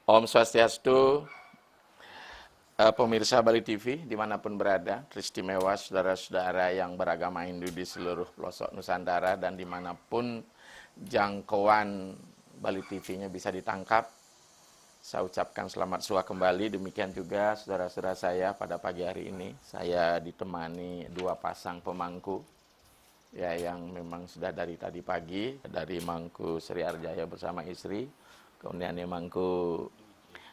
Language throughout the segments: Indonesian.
Om Swastiastu, pemirsa Bali TV dimanapun berada, teristimewa saudara-saudara yang beragama Hindu di seluruh pelosok Nusantara dan dimanapun jangkauan Bali TV-nya bisa ditangkap. Saya ucapkan selamat suah kembali, demikian juga saudara-saudara saya pada pagi hari ini. Saya ditemani dua pasang pemangku, ya yang memang sudah dari tadi pagi, dari Mangku Sri Arjaya bersama istri, kemudian Mangku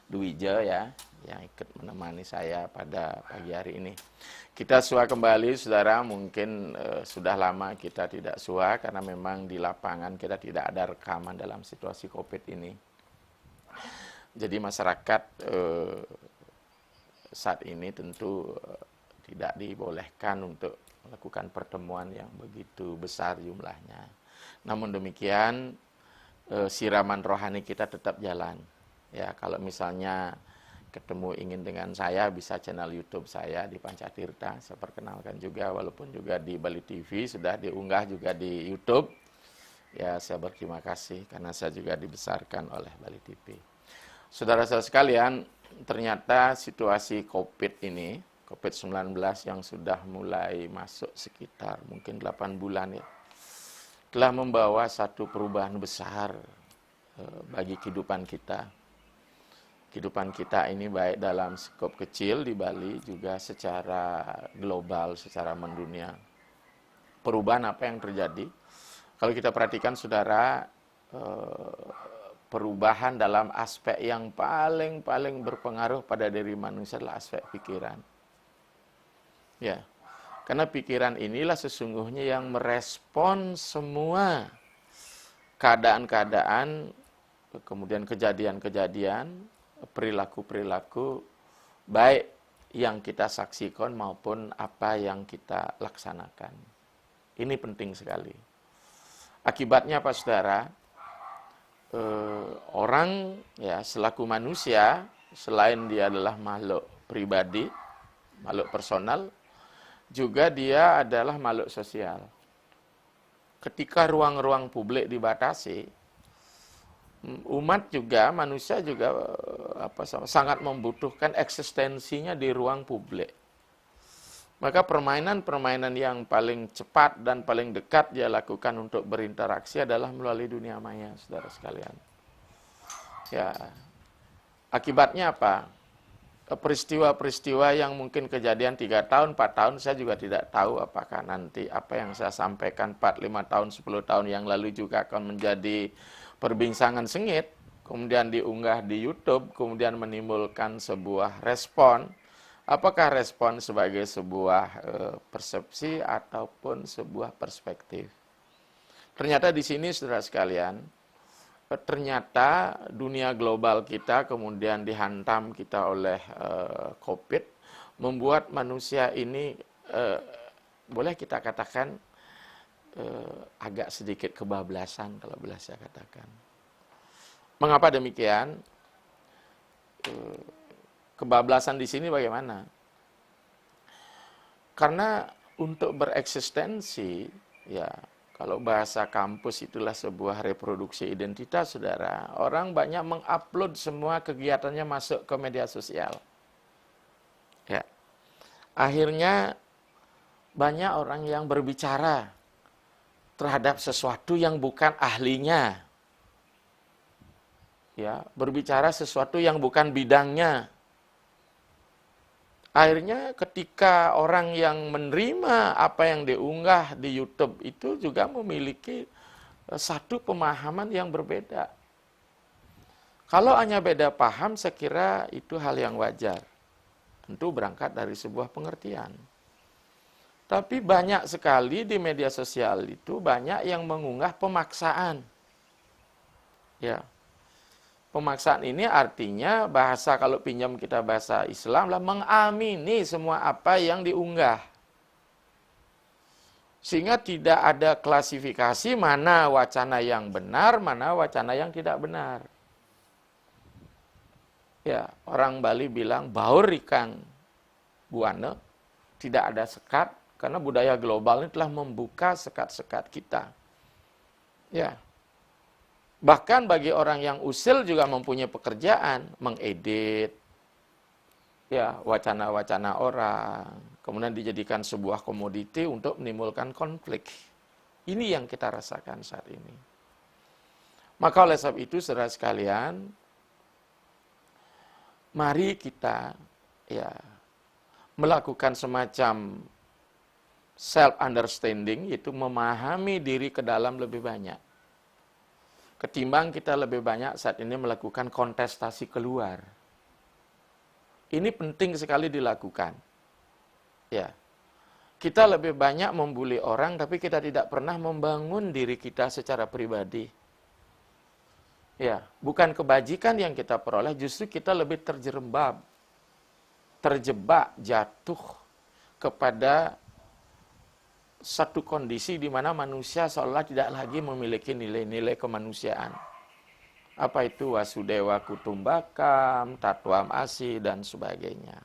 Dwija ya, yang ikut menemani saya pada pagi hari ini. Kita sua kembali, saudara. Mungkin sudah lama kita tidak sua karena memang di lapangan kita tidak ada rekaman dalam situasi COVID ini. Jadi masyarakat saat ini tentu tidak dibolehkan untuk melakukan pertemuan yang begitu besar jumlahnya. Namun demikian, siraman rohani kita tetap jalan. Ya, kalau misalnya ketemu ingin dengan saya, bisa channel YouTube saya di Pancatirta. Saya perkenalkan juga, walaupun juga di Bali TV sudah diunggah juga di YouTube. Ya, saya berterima kasih karena saya juga dibesarkan oleh Bali TV. Saudara-saudara sekalian, ternyata situasi COVID ini, COVID-19 yang sudah mulai masuk sekitar mungkin 8 bulan ya, telah membawa satu perubahan besar bagi kehidupan kita. Kehidupan kita ini baik dalam skop kecil di Bali, juga secara global, secara mendunia. Perubahan apa yang terjadi? Kalau kita perhatikan saudara, perubahan dalam aspek yang paling berpengaruh pada diri manusia adalah aspek pikiran. Ya, karena pikiran inilah sesungguhnya yang merespon semua keadaan-keadaan, kemudian kejadian-kejadian, perilaku-perilaku, baik yang kita saksikan maupun apa yang kita laksanakan. Ini penting sekali. Akibatnya apa saudara? Orang ya selaku manusia, selain dia adalah makhluk pribadi, makhluk personal, juga dia adalah makhluk sosial. Ketika ruang-ruang publik dibatasi, umat juga, manusia juga sangat membutuhkan eksistensinya di ruang publik. Maka permainan-permainan yang paling cepat dan paling dekat dia lakukan untuk berinteraksi adalah melalui dunia maya, saudara sekalian. Ya, akibatnya apa? Peristiwa-peristiwa yang mungkin kejadian 3 tahun, 4 tahun, saya juga tidak tahu apakah nanti apa yang saya sampaikan 4, 5 tahun, 10 tahun yang lalu juga akan menjadi perbincangan sengit, kemudian diunggah di YouTube, kemudian menimbulkan sebuah respon. Apakah respon sebagai sebuah persepsi ataupun sebuah perspektif? Ternyata di sini saudara sekalian, ternyata dunia global kita kemudian dihantam kita oleh COVID, membuat manusia ini boleh kita katakan agak sedikit kebablasan kalau boleh saya katakan. Mengapa demikian? Kebablasan di sini bagaimana? Karena untuk bereksistensi, ya kalau bahasa kampus itulah sebuah reproduksi identitas, saudara. Orang banyak mengupload semua kegiatannya masuk ke media sosial. Ya, akhirnya banyak orang yang berbicara terhadap sesuatu yang bukan ahlinya. Ya, berbicara sesuatu yang bukan bidangnya. Akhirnya ketika orang yang menerima apa yang diunggah di YouTube itu juga memiliki satu pemahaman yang berbeda. Kalau hanya beda paham, saya kira itu hal yang wajar. Tentu berangkat dari sebuah pengertian. Tapi banyak sekali di media sosial itu banyak yang mengunggah pemaksaan. Ya. Pemaksaan ini artinya bahasa, kalau pinjam kita bahasa Islam lah, mengamini semua apa yang diunggah. Sehingga tidak ada klasifikasi mana wacana yang benar, mana wacana yang tidak benar. Ya, orang Bali bilang baur ikan buana, tidak ada sekat, karena budaya global ini telah membuka sekat-sekat kita. Ya. Bahkan bagi orang yang usil juga mempunyai pekerjaan, mengedit ya wacana-wacana orang, kemudian dijadikan sebuah komoditi untuk menimbulkan konflik. Ini yang kita rasakan saat ini. Maka oleh sebab itu, saudara sekalian, mari kita ya melakukan semacam self understanding, yaitu memahami diri ke dalam lebih banyak. Ketimbang kita lebih banyak saat ini melakukan kontestasi keluar. Ini penting sekali dilakukan. Ya. Kita lebih banyak membuli orang, tapi kita tidak pernah membangun diri kita secara pribadi. Ya, bukan kebajikan yang kita peroleh, justru kita lebih terjebak, jatuh kepada satu kondisi di mana manusia seolah tidak lagi memiliki nilai-nilai kemanusiaan. Apa itu Wasudewa Kutumbakam, Tatwam Asi, dan sebagainya.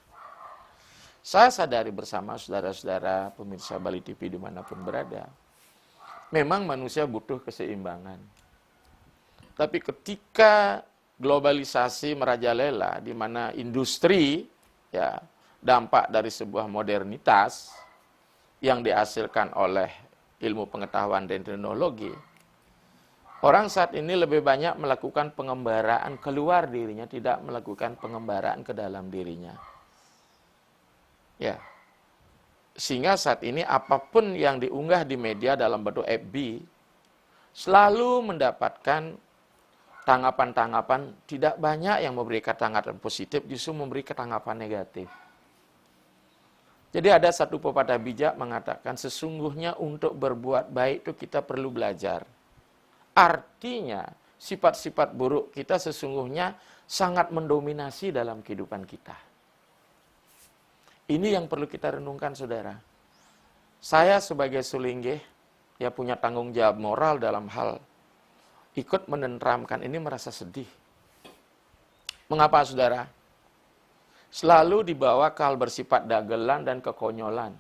Saya sadari bersama saudara-saudara pemirsa Bali TV dimanapun berada, memang manusia butuh keseimbangan. Tapi ketika globalisasi merajalela, di mana industri, ya dampak dari sebuah modernitas, yang dihasilkan oleh ilmu pengetahuan dan teknologi, orang saat ini lebih banyak melakukan pengembaraan keluar dirinya, tidak melakukan pengembaraan ke dalam dirinya. Ya, sehingga saat ini apapun yang diunggah di media dalam bentuk FB, selalu mendapatkan tanggapan-tanggapan, tidak banyak yang memberikan tanggapan positif, justru memberikan tanggapan negatif. Jadi ada satu pepatah bijak mengatakan, sesungguhnya untuk berbuat baik itu kita perlu belajar. Artinya, sifat-sifat buruk kita sesungguhnya sangat mendominasi dalam kehidupan kita. Ini yang perlu kita renungkan, saudara. Saya sebagai sulinggih, ya punya tanggung jawab moral dalam hal ikut menenteramkan ini, merasa sedih. Mengapa, saudara? Selalu dibawa ke hal bersifat dagelan dan kekonyolan.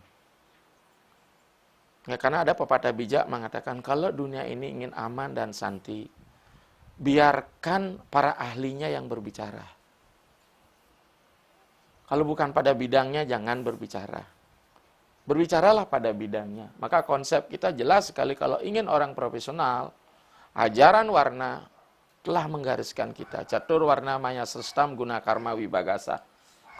Ya, karena ada pepatah bijak mengatakan, kalau dunia ini ingin aman dan santi, biarkan para ahlinya yang berbicara. Kalau bukan pada bidangnya, jangan berbicara. Berbicaralah pada bidangnya. Maka konsep kita jelas sekali, kalau ingin orang profesional, ajaran warna telah menggariskan kita. Catur warna maya sestam guna karma wibagasa.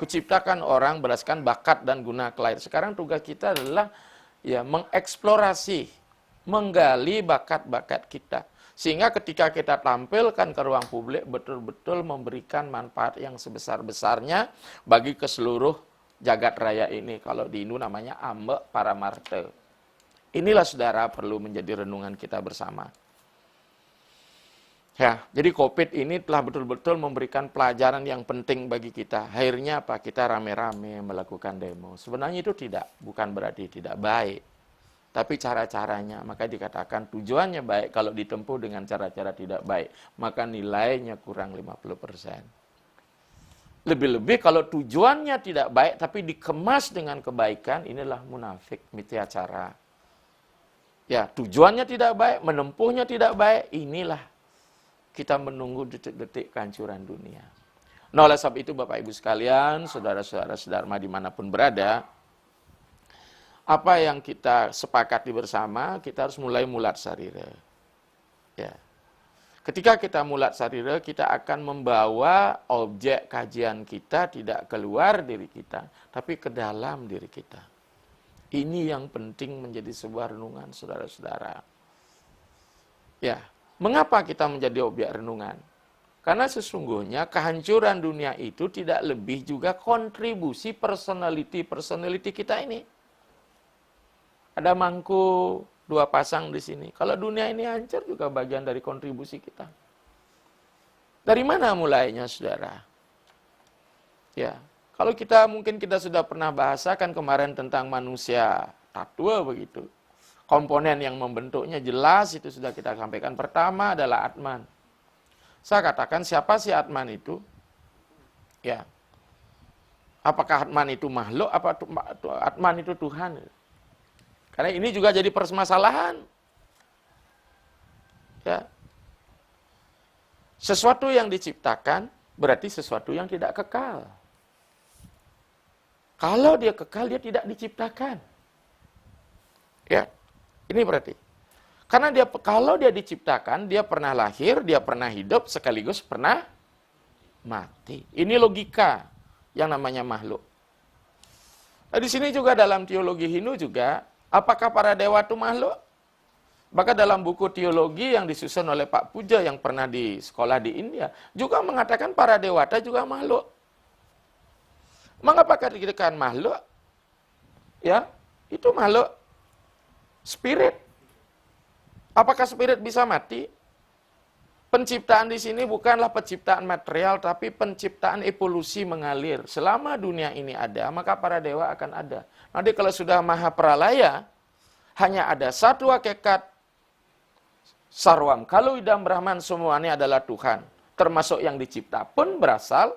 Kuciptakan orang berdasarkan bakat dan guna kelahiran. Sekarang tugas kita adalah ya mengeksplorasi, menggali bakat-bakat kita. Sehingga ketika kita tampilkan ke ruang publik, betul-betul memberikan manfaat yang sebesar-besarnya bagi ke seluruh jagat raya ini. Kalau di Hindu namanya Ambek Paramarte. Inilah, saudara, perlu menjadi renungan kita bersama. Ya, jadi COVID ini telah betul-betul memberikan pelajaran yang penting bagi kita. Akhirnya apa? Kita rame-rame melakukan demo. Sebenarnya itu bukan berarti tidak baik. Tapi cara-caranya, maka dikatakan tujuannya baik kalau ditempuh dengan cara-cara tidak baik. Maka nilainya kurang 50%. Lebih-lebih kalau tujuannya tidak baik, tapi dikemas dengan kebaikan, inilah munafik, mithya cara. Ya, tujuannya tidak baik, menempuhnya tidak baik, inilah kita menunggu detik-detik kehancuran dunia. Nah, oleh sebab itu Bapak Ibu sekalian, saudara-saudara sedharma dimanapun berada, apa yang kita sepakati bersama, kita harus mulai mulat sarira. Ya. Ketika kita mulat sarira, kita akan membawa objek kajian kita tidak keluar diri kita, tapi ke dalam diri kita. Ini yang penting menjadi sebuah renungan, saudara-saudara. Ya. Mengapa kita menjadi objek renungan? Karena sesungguhnya kehancuran dunia itu tidak lebih juga kontribusi personality kita ini. Ada mangku 2 pasang di sini. Kalau dunia ini hancur juga bagian dari kontribusi kita. Dari mana mulainya, saudara? Ya, kalau mungkin kita sudah pernah bahasakan kemarin tentang manusia tattwa begitu. Komponen yang membentuknya jelas itu sudah kita sampaikan. Pertama adalah Atman. Saya katakan, siapa sih Atman itu? Ya. Apakah Atman itu makhluk, apa Atman itu Tuhan? Karena ini juga jadi permasalahan. Ya. Sesuatu yang diciptakan berarti sesuatu yang tidak kekal. Kalau dia kekal, dia tidak diciptakan. Ya, ini berarti. Karena kalau dia diciptakan, dia pernah lahir, dia pernah hidup, sekaligus pernah mati. Ini logika yang namanya makhluk. Nah, di sini juga dalam teologi Hindu juga, apakah para dewa itu makhluk? Maka dalam buku teologi yang disusun oleh Pak Puja yang pernah di sekolah di India, juga mengatakan para dewata juga makhluk. Mengapa dikatakan makhluk? Ya, itu makhluk spirit. Apakah spirit bisa mati? Penciptaan di sini bukanlah penciptaan material, tapi penciptaan evolusi mengalir. Selama dunia ini ada, maka para dewa akan ada. Nanti kalau sudah maha pralaya, hanya ada satu hakikat, sarwam kalau idam Brahman, semuanya adalah Tuhan. Termasuk yang dicipta pun berasal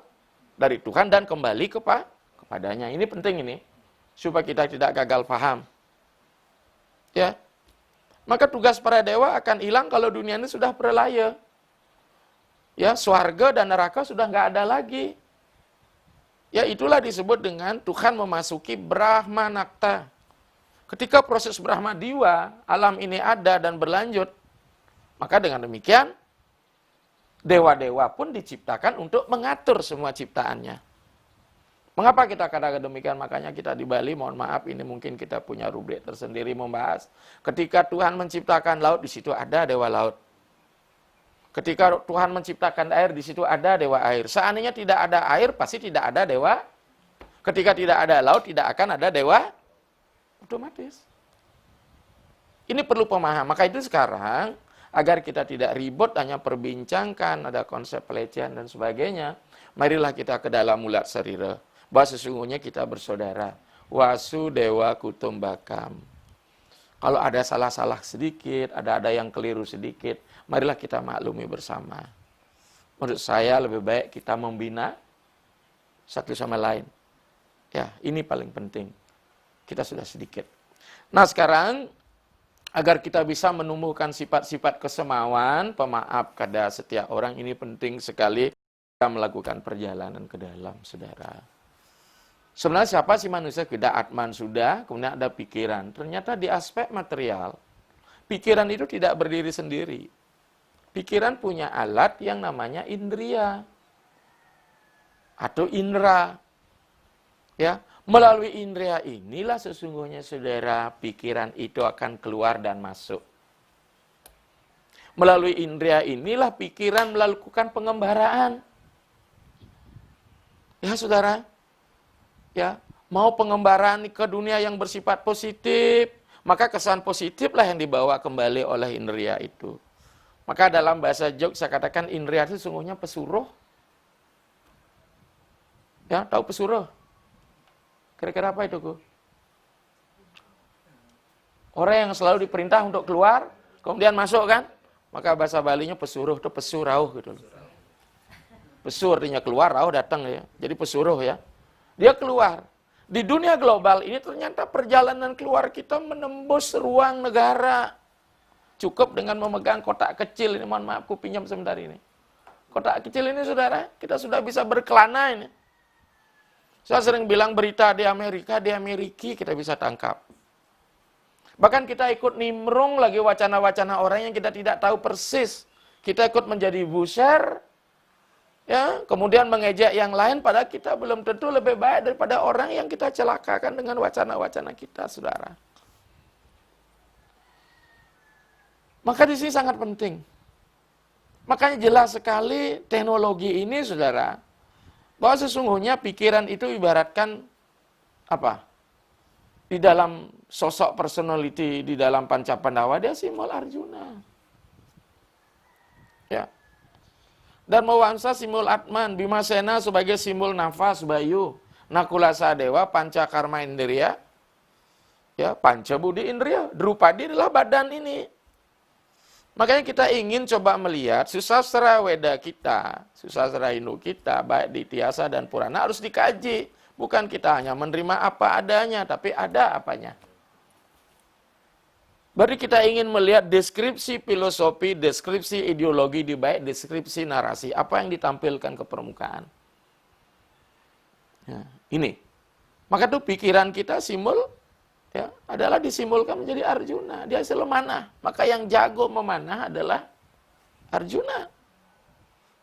dari Tuhan dan kembali kepadanya. Ini penting ini, supaya kita tidak gagal paham. Ya, maka tugas para dewa akan hilang kalau dunia ini sudah pralaya. Ya, swarga dan neraka sudah nggak ada lagi. Ya, itulah disebut dengan Tuhan memasuki Brahmanakta. Ketika proses Brahmadiwa, alam ini ada dan berlanjut, maka dengan demikian, dewa-dewa pun diciptakan untuk mengatur semua ciptaannya. Mengapa kita katakan demikian? Makanya kita di Bali, mohon maaf, ini mungkin kita punya rubrik tersendiri membahas. Ketika Tuhan menciptakan laut, di situ ada dewa laut. Ketika Tuhan menciptakan air, di situ ada dewa air. Seandainya tidak ada air, pasti tidak ada dewa. Ketika tidak ada laut, tidak akan ada dewa. Otomatis. Ini perlu pemahaman. Maka itu sekarang, agar kita tidak ribut, hanya perbincangkan, ada konsep pelecehan dan sebagainya, marilah kita ke dalam mulat sarira. Bahwa sesungguhnya kita bersaudara. Wasudewa kutumbakam. Kalau ada salah-salah sedikit, ada yang keliru sedikit, marilah kita maklumi bersama. Menurut saya lebih baik kita membina satu sama lain. Ya, ini paling penting. Kita sudah sedikit. Nah, sekarang agar kita bisa menumbuhkan sifat-sifat kesemawan, pemaaf kepada setiap orang, ini penting sekali kita melakukan perjalanan ke dalam, saudara. Sebenarnya siapa sih manusia? Kita atman sudah, kemudian ada pikiran. Ternyata di aspek material, pikiran itu tidak berdiri sendiri. Pikiran punya alat yang namanya indria atau indera. Ya, melalui indera inilah sesungguhnya saudara pikiran itu akan keluar dan masuk. Melalui indera inilah pikiran melakukan pengembaraan. Ya saudara, ya mau pengembaraan ke dunia yang bersifat positif, maka kesan positiflah yang dibawa kembali oleh indera itu. Maka dalam bahasa Jog saya katakan indera itu sesungguhnya pesuruh. Ya, tahu pesuruh? Kira-kira apa itu, Ku? Orang yang selalu diperintah untuk keluar, kemudian masuk kan? Maka bahasa Balinya pesuruh itu pesurauh gitu. Pesur artinya keluar, rauh datang ya. Jadi pesuruh ya. Dia keluar. Di dunia global ini ternyata perjalanan keluar kita menembus ruang negara. Cukup dengan memegang kotak kecil ini, mohon maaf, ku pinjam sebentar ini. Kotak kecil ini saudara, kita sudah bisa berkelana ini. Saya sering bilang berita di Amerika kita bisa tangkap. Bahkan kita ikut nimrung lagi wacana-wacana orang yang kita tidak tahu persis. Kita ikut menjadi buser, ya, kemudian mengejek yang lain, padahal kita belum tentu lebih baik daripada orang yang kita celakakan dengan wacana-wacana kita, saudara. Maka di sini sangat penting. Makanya jelas sekali teknologi ini, saudara, bahwa sesungguhnya pikiran itu ibaratkan apa? Di dalam sosok personality, di dalam Panca Pandawa, dia simbol Arjuna. Ya. Dan Mawansa simbol Atman, Bimasena sebagai simbol nafas, bayu, Nakula Sadewa, Panca Karma Indriya, ya, Panca Budi Indriya, Drupadi adalah badan ini. Makanya kita ingin coba melihat susastra Weda kita, susastra Hindu kita, baik di Ityasa dan Purana harus dikaji. Bukan kita hanya menerima apa adanya, tapi ada apanya. Berarti kita ingin melihat deskripsi filosofi, deskripsi ideologi di balik deskripsi narasi. Apa yang ditampilkan ke permukaan. Ya, ini. Maka tuh pikiran kita simbol ya, adalah disimbolkan menjadi Arjuna. Dia selalu memanah. Maka yang jago memanah adalah Arjuna.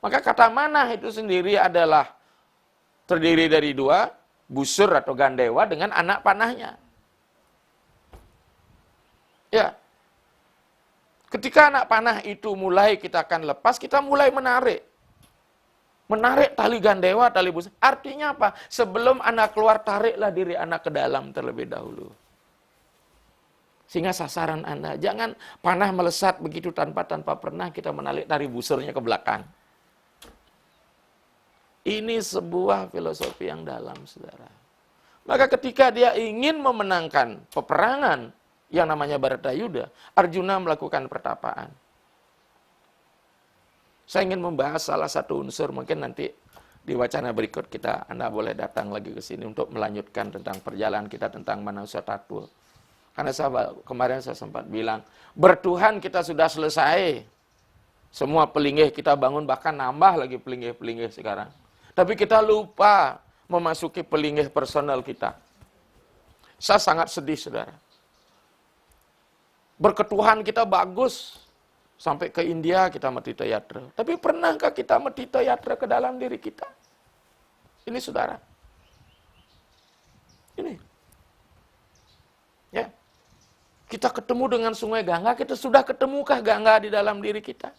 Maka kata manah itu sendiri adalah terdiri dari dua, busur atau gandewa dengan anak panahnya. Ya, ketika anak panah itu mulai kita akan lepas, kita mulai menarik. Menarik tali gandewa, tali busur. Artinya apa? Sebelum anak keluar, tariklah diri anak ke dalam terlebih dahulu. Sehingga sasaran Anda, jangan panah melesat begitu tanpa pernah kita menarik tali busurnya ke belakang. Ini sebuah filosofi yang dalam, saudara. Maka ketika dia ingin memenangkan peperangan yang namanya Bharatayuda, Arjuna melakukan pertapaan. Saya ingin membahas salah satu unsur, mungkin nanti di wacana berikut Anda boleh datang lagi ke sini untuk melanjutkan tentang perjalanan kita tentang Manusa Tattwa. Karena kemarin saya sempat bilang, bertuhan kita sudah selesai. Semua pelinggih kita bangun, bahkan nambah lagi pelinggih-pelinggih sekarang. Tapi kita lupa memasuki pelinggih personal kita. Saya sangat sedih, saudara. Berketuhan kita bagus. Sampai ke India kita metita yatra. Tapi pernahkah kita metita yatra ke dalam diri kita? Ini, saudara. Ini. Ya. Kita ketemu dengan sungai Gangga, kita sudah ketemukah Gangga di dalam diri kita?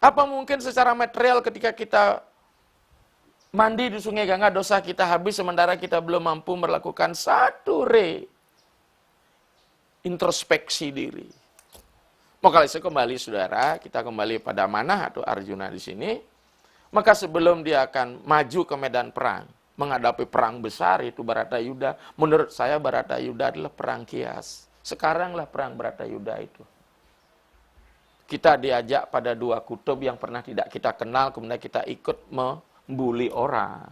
Apa mungkin secara material ketika kita mandi di sungai Gangga, dosa kita habis, sementara kita belum mampu melakukan satu introspeksi diri. Maka kembali, saudara, kita kembali pada Manah atau Arjuna di sini. Maka sebelum dia akan maju ke medan perang, menghadapi perang besar itu Bharatayuda, menurut saya Bharatayuda adalah perang kias. Sekaranglah perang Bharatayuda itu. Kita diajak pada dua kutub yang pernah tidak kita kenal, kemudian kita ikut membuli orang.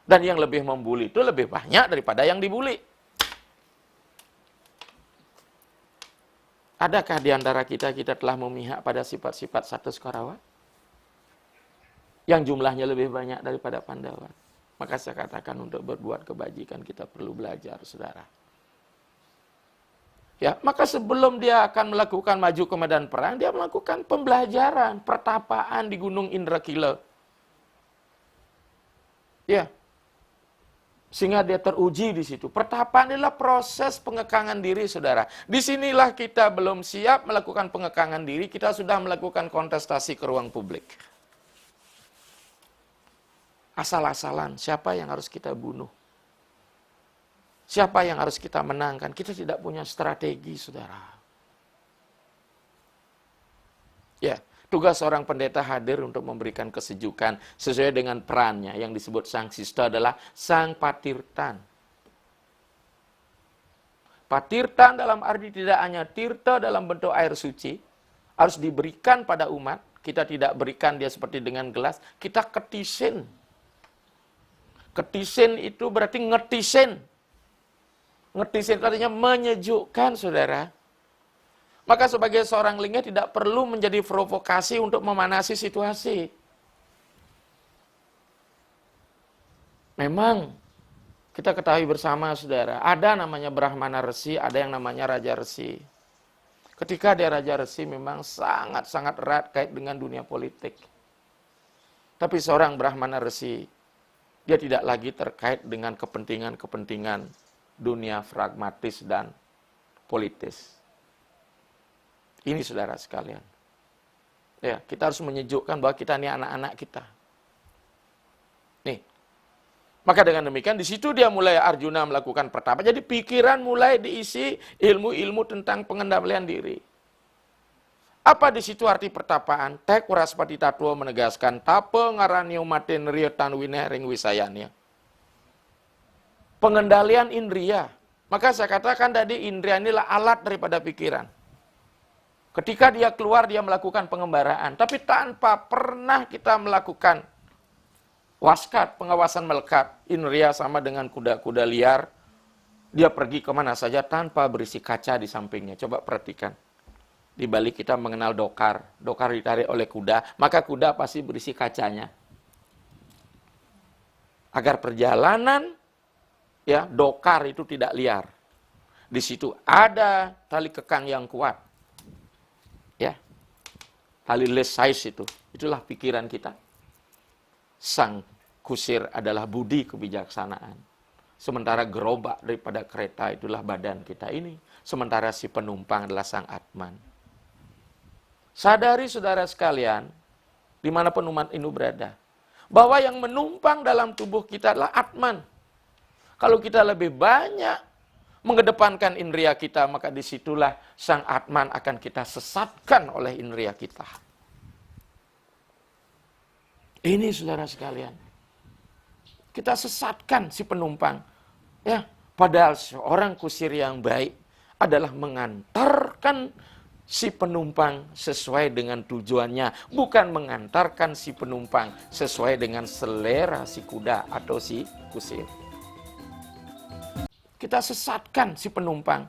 Dan yang lebih membuli itu lebih banyak daripada yang dibuli. Adakah di antara kita telah memihak pada sifat-sifat satu Korawa? Yang jumlahnya lebih banyak daripada Pandawa. Maka saya katakan untuk berbuat kebajikan kita perlu belajar, saudara. Ya, maka sebelum dia akan melakukan maju ke medan perang, dia melakukan pembelajaran, pertapaan di Gunung Indrakila. Ya. Sehingga dia teruji di situ. Pertapaan adalah proses pengekangan diri, saudara. Disinilah kita belum siap melakukan pengekangan diri, kita sudah melakukan kontestasi ke ruang publik. Asal-asalan, siapa yang harus kita bunuh? Siapa yang harus kita menangkan? Kita tidak punya strategi, saudara. Ya. Tugas seorang pendeta hadir untuk memberikan kesejukan sesuai dengan perannya yang disebut Sang Sista adalah Sang Patirtan. Patirtan dalam arti tidak hanya tirta dalam bentuk air suci, harus diberikan pada umat. Kita tidak berikan dia seperti dengan gelas, kita ketisin. Ketisin itu berarti ngetisin. Ngetisin artinya menyejukkan, saudara. Maka sebagai seorang lingga tidak perlu menjadi provokasi untuk memanasi situasi. Memang kita ketahui bersama, saudara, ada namanya Brahmana Resi, ada yang namanya Raja Resi. Ketika dia Raja Resi memang sangat-sangat erat kait dengan dunia politik. Tapi seorang Brahmana Resi, dia tidak lagi terkait dengan kepentingan-kepentingan dunia pragmatis dan politis. Ini, saudara sekalian. Ya, kita harus menyejukkan bahwa kita ini anak-anak kita. Nih. Maka dengan demikian di situ dia mulai Arjuna melakukan pertapa. Jadi pikiran mulai diisi ilmu-ilmu tentang pengendalian diri. Apa di situ arti pertapaan? Tek Waraspati Tattwa menegaskan tapa ngaranyo maten riya tanwine ring wisayanya. Pengendalian indria. Maka saya katakan tadi indria inilah alat daripada pikiran. Ketika dia keluar, dia melakukan pengembaraan. Tapi tanpa pernah kita melakukan waskat, pengawasan melekat. Indria sama dengan kuda-kuda liar. Dia pergi kemana saja tanpa berisi kaca di sampingnya. Coba perhatikan. Di Bali kita mengenal dokar. Dokar ditarik oleh kuda, maka kuda pasti berisi kacanya. Agar perjalanan ya dokar itu tidak liar. Di situ ada tali kekang yang kuat. Ya. Tali lesais itu. Itulah pikiran kita. Sang kusir adalah budi kebijaksanaan. Sementara gerobak daripada kereta itulah badan kita ini. Sementara si penumpang adalah sang Atman. Sadari saudara sekalian, dimanapun umat ini berada, bahwa yang menumpang dalam tubuh kita adalah Atman. Kalau kita lebih banyak mengedepankan indria kita, maka disitulah sang Atman akan kita sesatkan oleh indria kita. Ini saudara sekalian. Kita sesatkan si penumpang. Ya, padahal seorang kusir yang baik adalah mengantarkan si penumpang sesuai dengan tujuannya, bukan mengantarkan si penumpang sesuai dengan selera si kuda atau si kusir. Kita sesatkan si penumpang.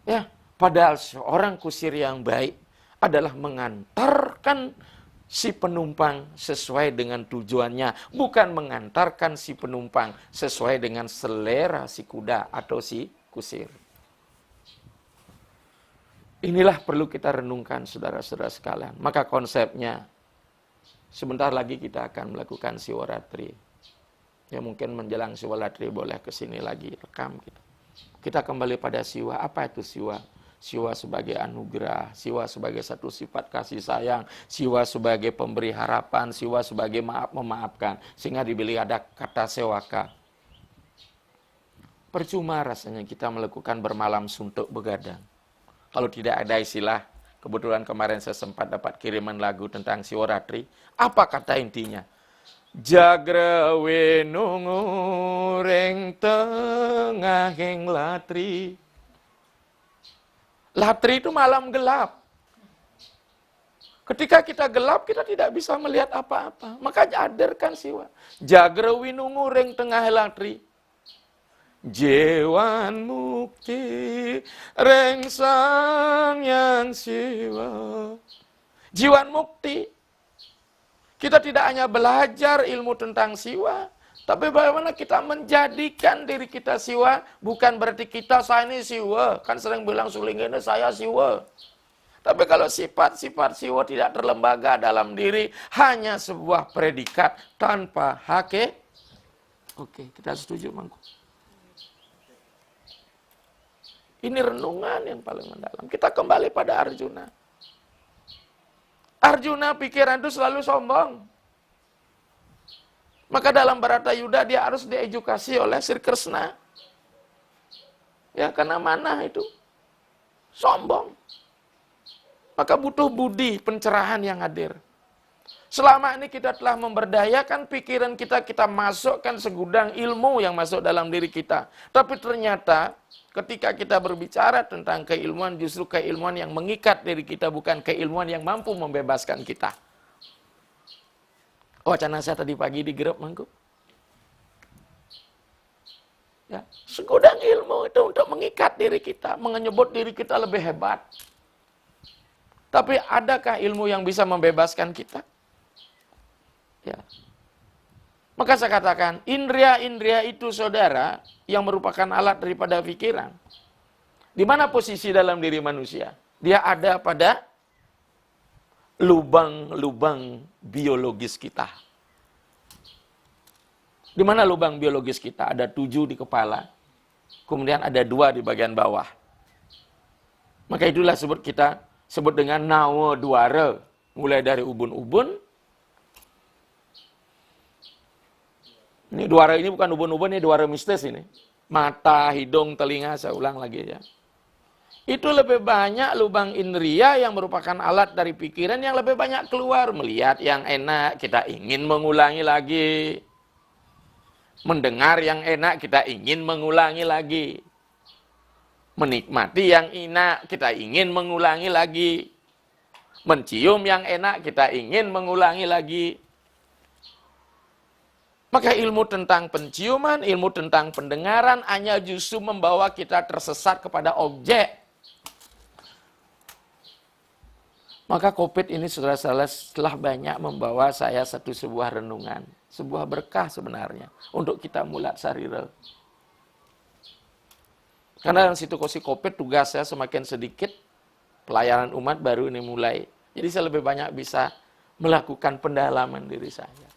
Ya, padahal seorang kusir yang baik adalah mengantarkan si penumpang sesuai dengan tujuannya, bukan mengantarkan si penumpang sesuai dengan selera si kuda atau si kusir. Inilah perlu kita renungkan saudara-saudara sekalian. Maka konsepnya, sebentar lagi kita akan melakukan siwaratri. Ya mungkin menjelang siwaratri boleh kesini lagi, rekam kita. Kita kembali pada siwa. Apa itu siwa? Siwa sebagai anugerah, siwa sebagai satu sifat kasih sayang, siwa sebagai pemberi harapan, siwa sebagai maaf memaafkan. Sehingga dibeli ada kata sewaka. Percuma rasanya kita melakukan bermalam suntuk begadang. Kalau tidak ada istilah, kebetulan kemarin saya sempat dapat kiriman lagu tentang siwaratri. Apa kata intinya? Jagrawe nungu ring tengahing latri. Latri itu malam gelap. Ketika kita gelap, kita tidak bisa melihat apa-apa. Maka jadarkan siwa. Jagra winungu ring tengah latri. Jewan mukti ring sang yang siwa. Jiwan mukti. Kita tidak hanya belajar ilmu tentang siwa, tapi bagaimana kita menjadikan diri kita siwa, bukan berarti kita saya ini siwa. Kan sering bilang suling ini saya siwa. Tapi kalau sifat-sifat siwa tidak terlembaga dalam diri, hanya sebuah predikat tanpa hakikat. Oke, kita setuju mangku. Ini renungan yang paling mendalam. Kita kembali pada Arjuna. Arjuna pikiran itu selalu sombong. Maka dalam Bharatayuddha dia harus diedukasi oleh Sri Krishna. Ya, karena mana itu? Sombong. Maka butuh budi, pencerahan yang hadir. Selama ini kita telah memberdayakan pikiran kita, kita masukkan segudang ilmu yang masuk dalam diri kita. Tapi ternyata ketika kita berbicara tentang keilmuan, justru keilmuan yang mengikat diri kita, bukan keilmuan yang mampu membebaskan kita. Wacana saya tadi pagi di grup mangku. Ya, segudang ilmu itu untuk mengikat diri kita, menyebut diri kita lebih hebat. Tapi adakah ilmu yang bisa membebaskan kita? Ya. Maka saya katakan, indria-indria itu saudara yang merupakan alat daripada pikiran. Di mana posisi dalam diri manusia? Dia ada pada lubang-lubang biologis kita. Di mana lubang biologis kita? Ada 7 di kepala. Kemudian ada 2 di bagian bawah. Maka itulah kita sebut dengan nawa duara. Mulai dari ubun-ubun. Ini duara ini bukan ubun-ubun, ini duara mistis ini. Mata, hidung, telinga, saya ulang lagi ya. Itu lebih banyak lubang indria yang merupakan alat dari pikiran yang lebih banyak keluar. Melihat yang enak, kita ingin mengulangi lagi. Mendengar yang enak, kita ingin mengulangi lagi. Menikmati yang enak, kita ingin mengulangi lagi. Mencium yang enak, kita ingin mengulangi lagi. Maka ilmu tentang penciuman, ilmu tentang pendengaran hanya justru membawa kita tersesat kepada objek. Maka COVID ini saudara-saudara telah banyak membawa saya sebuah renungan. Sebuah berkah sebenarnya untuk kita mulat sarira. Karena dalam situasi COVID tugas saya semakin sedikit, pelayanan umat baru ini mulai. Jadi saya lebih banyak bisa melakukan pendalaman diri saya.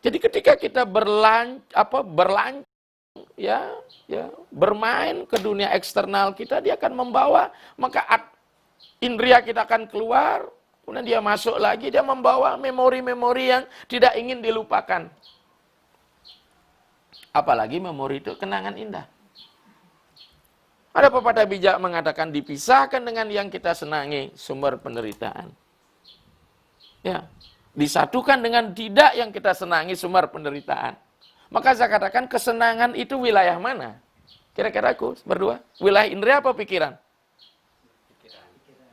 Jadi ketika kita bermain ke dunia eksternal kita, dia akan membawa, maka indria kita akan keluar, kemudian dia masuk lagi, dia membawa memori-memori yang tidak ingin dilupakan. Apalagi memori itu kenangan indah. Ada pepatah bijak mengatakan dipisahkan dengan yang kita senangi, sumber penderitaan. Ya, disatukan dengan tidak yang kita senangi, sumber penderitaan. Maka saya katakan kesenangan itu wilayah mana? Kira-kira aku berdua, wilayah indria apa pikiran?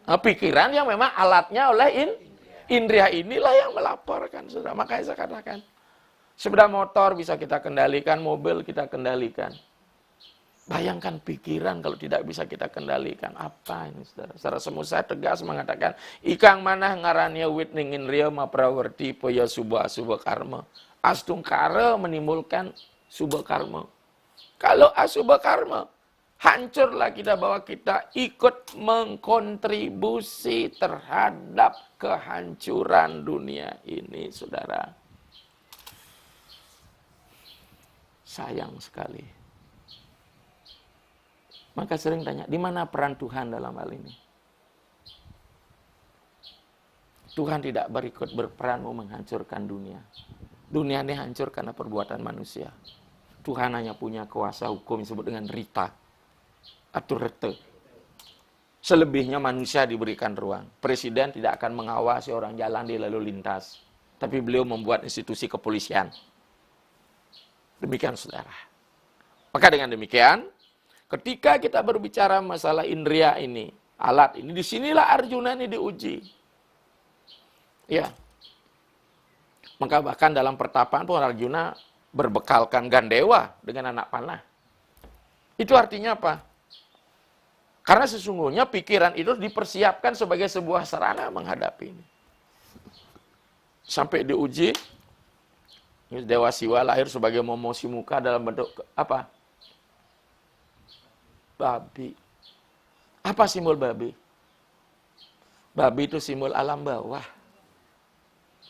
Pikiran yang memang alatnya oleh indria inilah yang melaporkan, saudara. Makanya saya katakan, sepeda motor bisa kita kendalikan, mobil kita kendalikan. Bayangkan pikiran kalau tidak bisa kita kendalikan. Apa ini, saudara? Secara semua saya tegas mengatakan, ikang manah ngarannya wit ningin ria ma prawerti poya subah karma. Astungkara menimbulkan subah karma. Kalau asubah karma, hancurlah kita bahwa kita ikut mengkontribusi terhadap kehancuran dunia ini, saudara. Sayang sekali. Maka sering tanya, di mana peran Tuhan dalam hal ini? Tuhan tidak berperan mau menghancurkan dunia. Dunia ini hancur karena perbuatan manusia. Tuhan hanya punya kuasa hukum yang disebut dengan rita atau rete. Selebihnya manusia diberikan ruang. Presiden tidak akan mengawasi orang jalan di lalu lintas. Tapi beliau membuat institusi kepolisian. Demikian, saudara. Maka dengan demikian, ketika kita berbicara masalah indria ini, alat ini, disinilah Arjuna ini diuji. Ya. Maka bahkan dalam pertapaan pun Arjuna berbekalkan Gandewa dengan anak panah. Itu artinya apa? Karena sesungguhnya pikiran itu dipersiapkan sebagai sebuah sarana menghadapi ini. Sampai diuji, Dewa Siwa lahir sebagai Momo Simuka dalam bentuk apa? Babi. Apa simbol babi? Babi itu simbol alam bawah.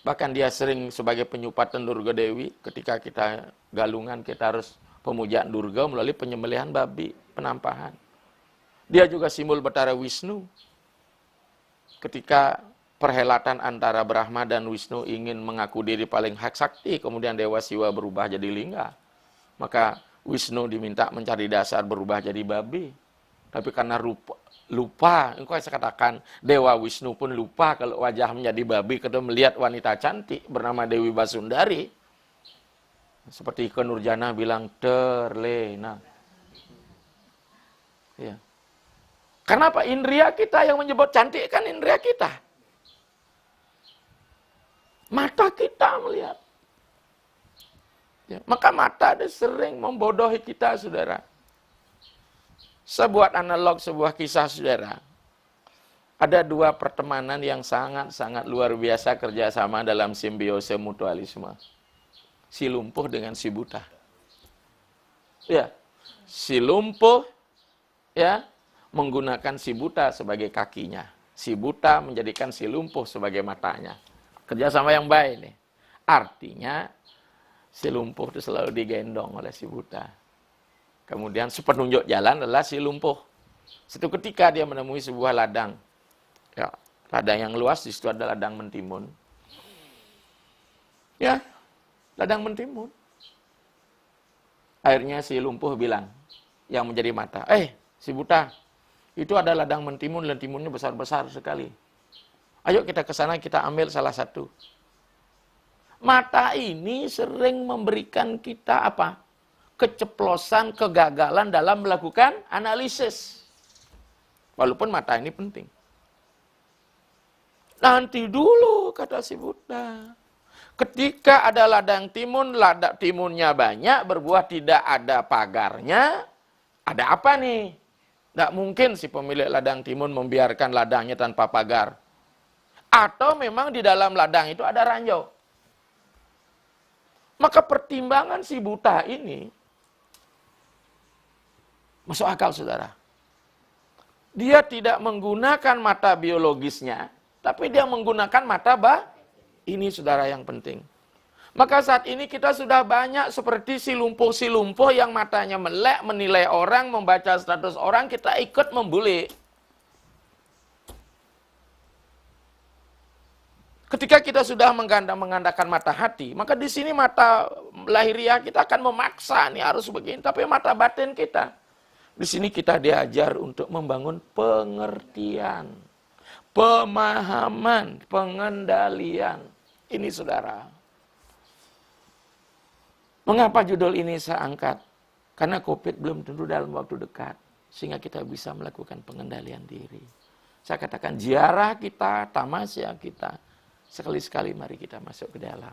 Bahkan dia sering sebagai penyupatan Durga Dewi. Ketika kita galungan, kita harus pemujaan Durga melalui penyembelihan babi, penampahan. Dia juga simbol Betara Wisnu. Ketika perhelatan antara Brahma dan Wisnu ingin mengaku diri paling hak sakti, kemudian Dewa Siwa berubah jadi lingga. Maka Wisnu diminta mencari dasar berubah jadi babi. Tapi karena lupa, engkau saya katakan, Dewa Wisnu pun lupa kalau wajah menjadi babi ketika melihat wanita cantik bernama Dewi Basundari. Seperti Ike Nurjana bilang, terlena. Ya. Karena apa? Indria kita yang menyebut cantik kan indria kita. Mata kita melihat. Ya, maka mata ada sering membodohi kita, saudara. Saya buat analog sebuah kisah, saudara. Ada dua pertemanan yang sangat-sangat luar biasa kerjasama dalam simbiose mutualisme. Si lumpuh dengan si buta. Ya, si lumpuh ya menggunakan si buta sebagai kakinya. Si buta menjadikan si lumpuh sebagai matanya. Kerjasama yang baik nih. Artinya si lumpuh itu selalu digendong oleh si buta. Kemudian sepenunjuk jalan adalah si lumpuh. Suatu ketika dia menemui sebuah ladang. Ya, ladang yang luas, di situ ada ladang mentimun. Ya, ladang mentimun. Akhirnya si lumpuh bilang, yang menjadi mata, si buta, itu ada ladang mentimun, mentimunnya besar-besar sekali. Ayo kita ke sana, kita ambil salah satu. Mata ini sering memberikan kita apa? Keceplosan, kegagalan dalam melakukan analisis. Walaupun mata ini penting. Nanti dulu, kata si buta. Ketika ada ladang timun timunnya banyak, berbuah tidak ada pagarnya, ada apa nih? Tidak mungkin si pemilik ladang timun membiarkan ladangnya tanpa pagar. Atau memang di dalam ladang itu ada ranjau. Maka pertimbangan si buta ini masuk akal, saudara. Dia tidak menggunakan mata biologisnya, tapi dia menggunakan mata ini, saudara, yang penting. Maka saat ini kita sudah banyak seperti si lumpuh yang matanya melek, menilai orang, membaca status orang, kita ikut membuli. Ketika kita sudah mengandalkan mata hati, maka di sini mata lahiriah kita akan memaksa nih harus begini, tapi mata batin kita. Di sini kita diajar untuk membangun pengertian, pemahaman, pengendalian. Ini, saudara. Mengapa judul ini saya angkat? Karena COVID belum tentu dalam waktu dekat. Sehingga kita bisa melakukan pengendalian diri. Saya katakan ziarah kita, tamasya kita. Sekali-sekali mari kita masuk ke dalam.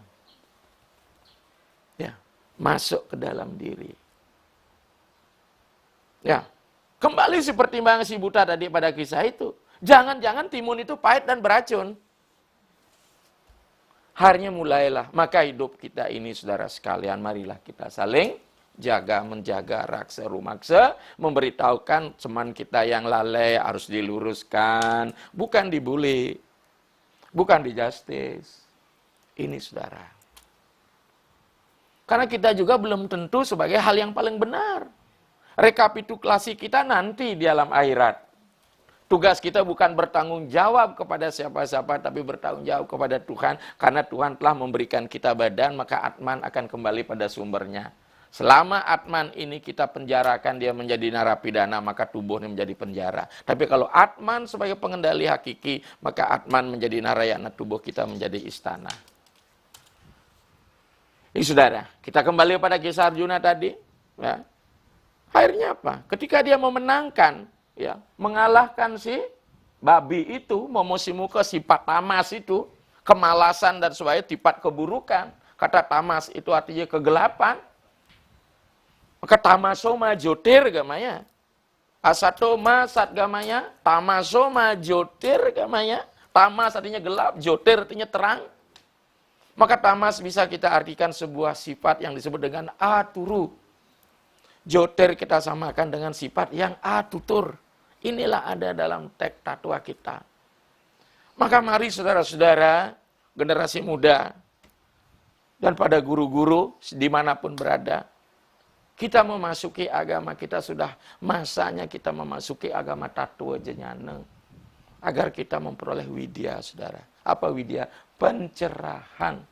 Ya, masuk ke dalam diri. Ya, kembali seperti Bang si buta tadi pada kisah itu. Jangan-jangan timun itu pahit dan beracun. Harinya mulailah, maka hidup kita ini, saudara sekalian, marilah kita saling jaga, menjaga, raksa, rumaksa, memberitahukan teman kita yang lalai harus diluruskan, bukan dibully, bukan di-justice. Ini, saudara. Karena kita juga belum tentu sebagai hal yang paling benar. Rekapitulasi kita nanti di alam akhirat. Tugas kita bukan bertanggung jawab kepada siapa-siapa, tapi bertanggung jawab kepada Tuhan. Karena Tuhan telah memberikan kita badan, maka Atman akan kembali pada sumbernya. Selama Atman ini kita penjarakan, dia menjadi narapidana, maka tubuhnya menjadi penjara. Tapi kalau Atman sebagai pengendali hakiki, maka Atman menjadi narayana, tubuh kita menjadi istana. Ini, saudara, kita kembali pada kisah Arjuna tadi. Ya. Akhirnya apa? Ketika dia memenangkan, ya, mengalahkan si babi itu, Momosimuka, sifat tamas itu, kemalasan dan sebagainya, sifat keburukan. Kata tamas itu artinya kegelapan. Maka tamasoma jotir gamanya. Asatoma satgamanya, tamasoma jotir gamanya. Tamas artinya gelap, jotir artinya terang. Maka tamas bisa kita artikan sebuah sifat yang disebut dengan aturu. Jotir kita samakan dengan sifat yang atutur. Inilah ada dalam teks tatwa kita. Maka mari saudara-saudara, generasi muda, dan pada guru-guru dimanapun berada, kita memasuki agama, kita sudah masanya kita memasuki agama tatwa jenjana. Agar kita memperoleh widya, saudara. Apa widya? Pencerahan.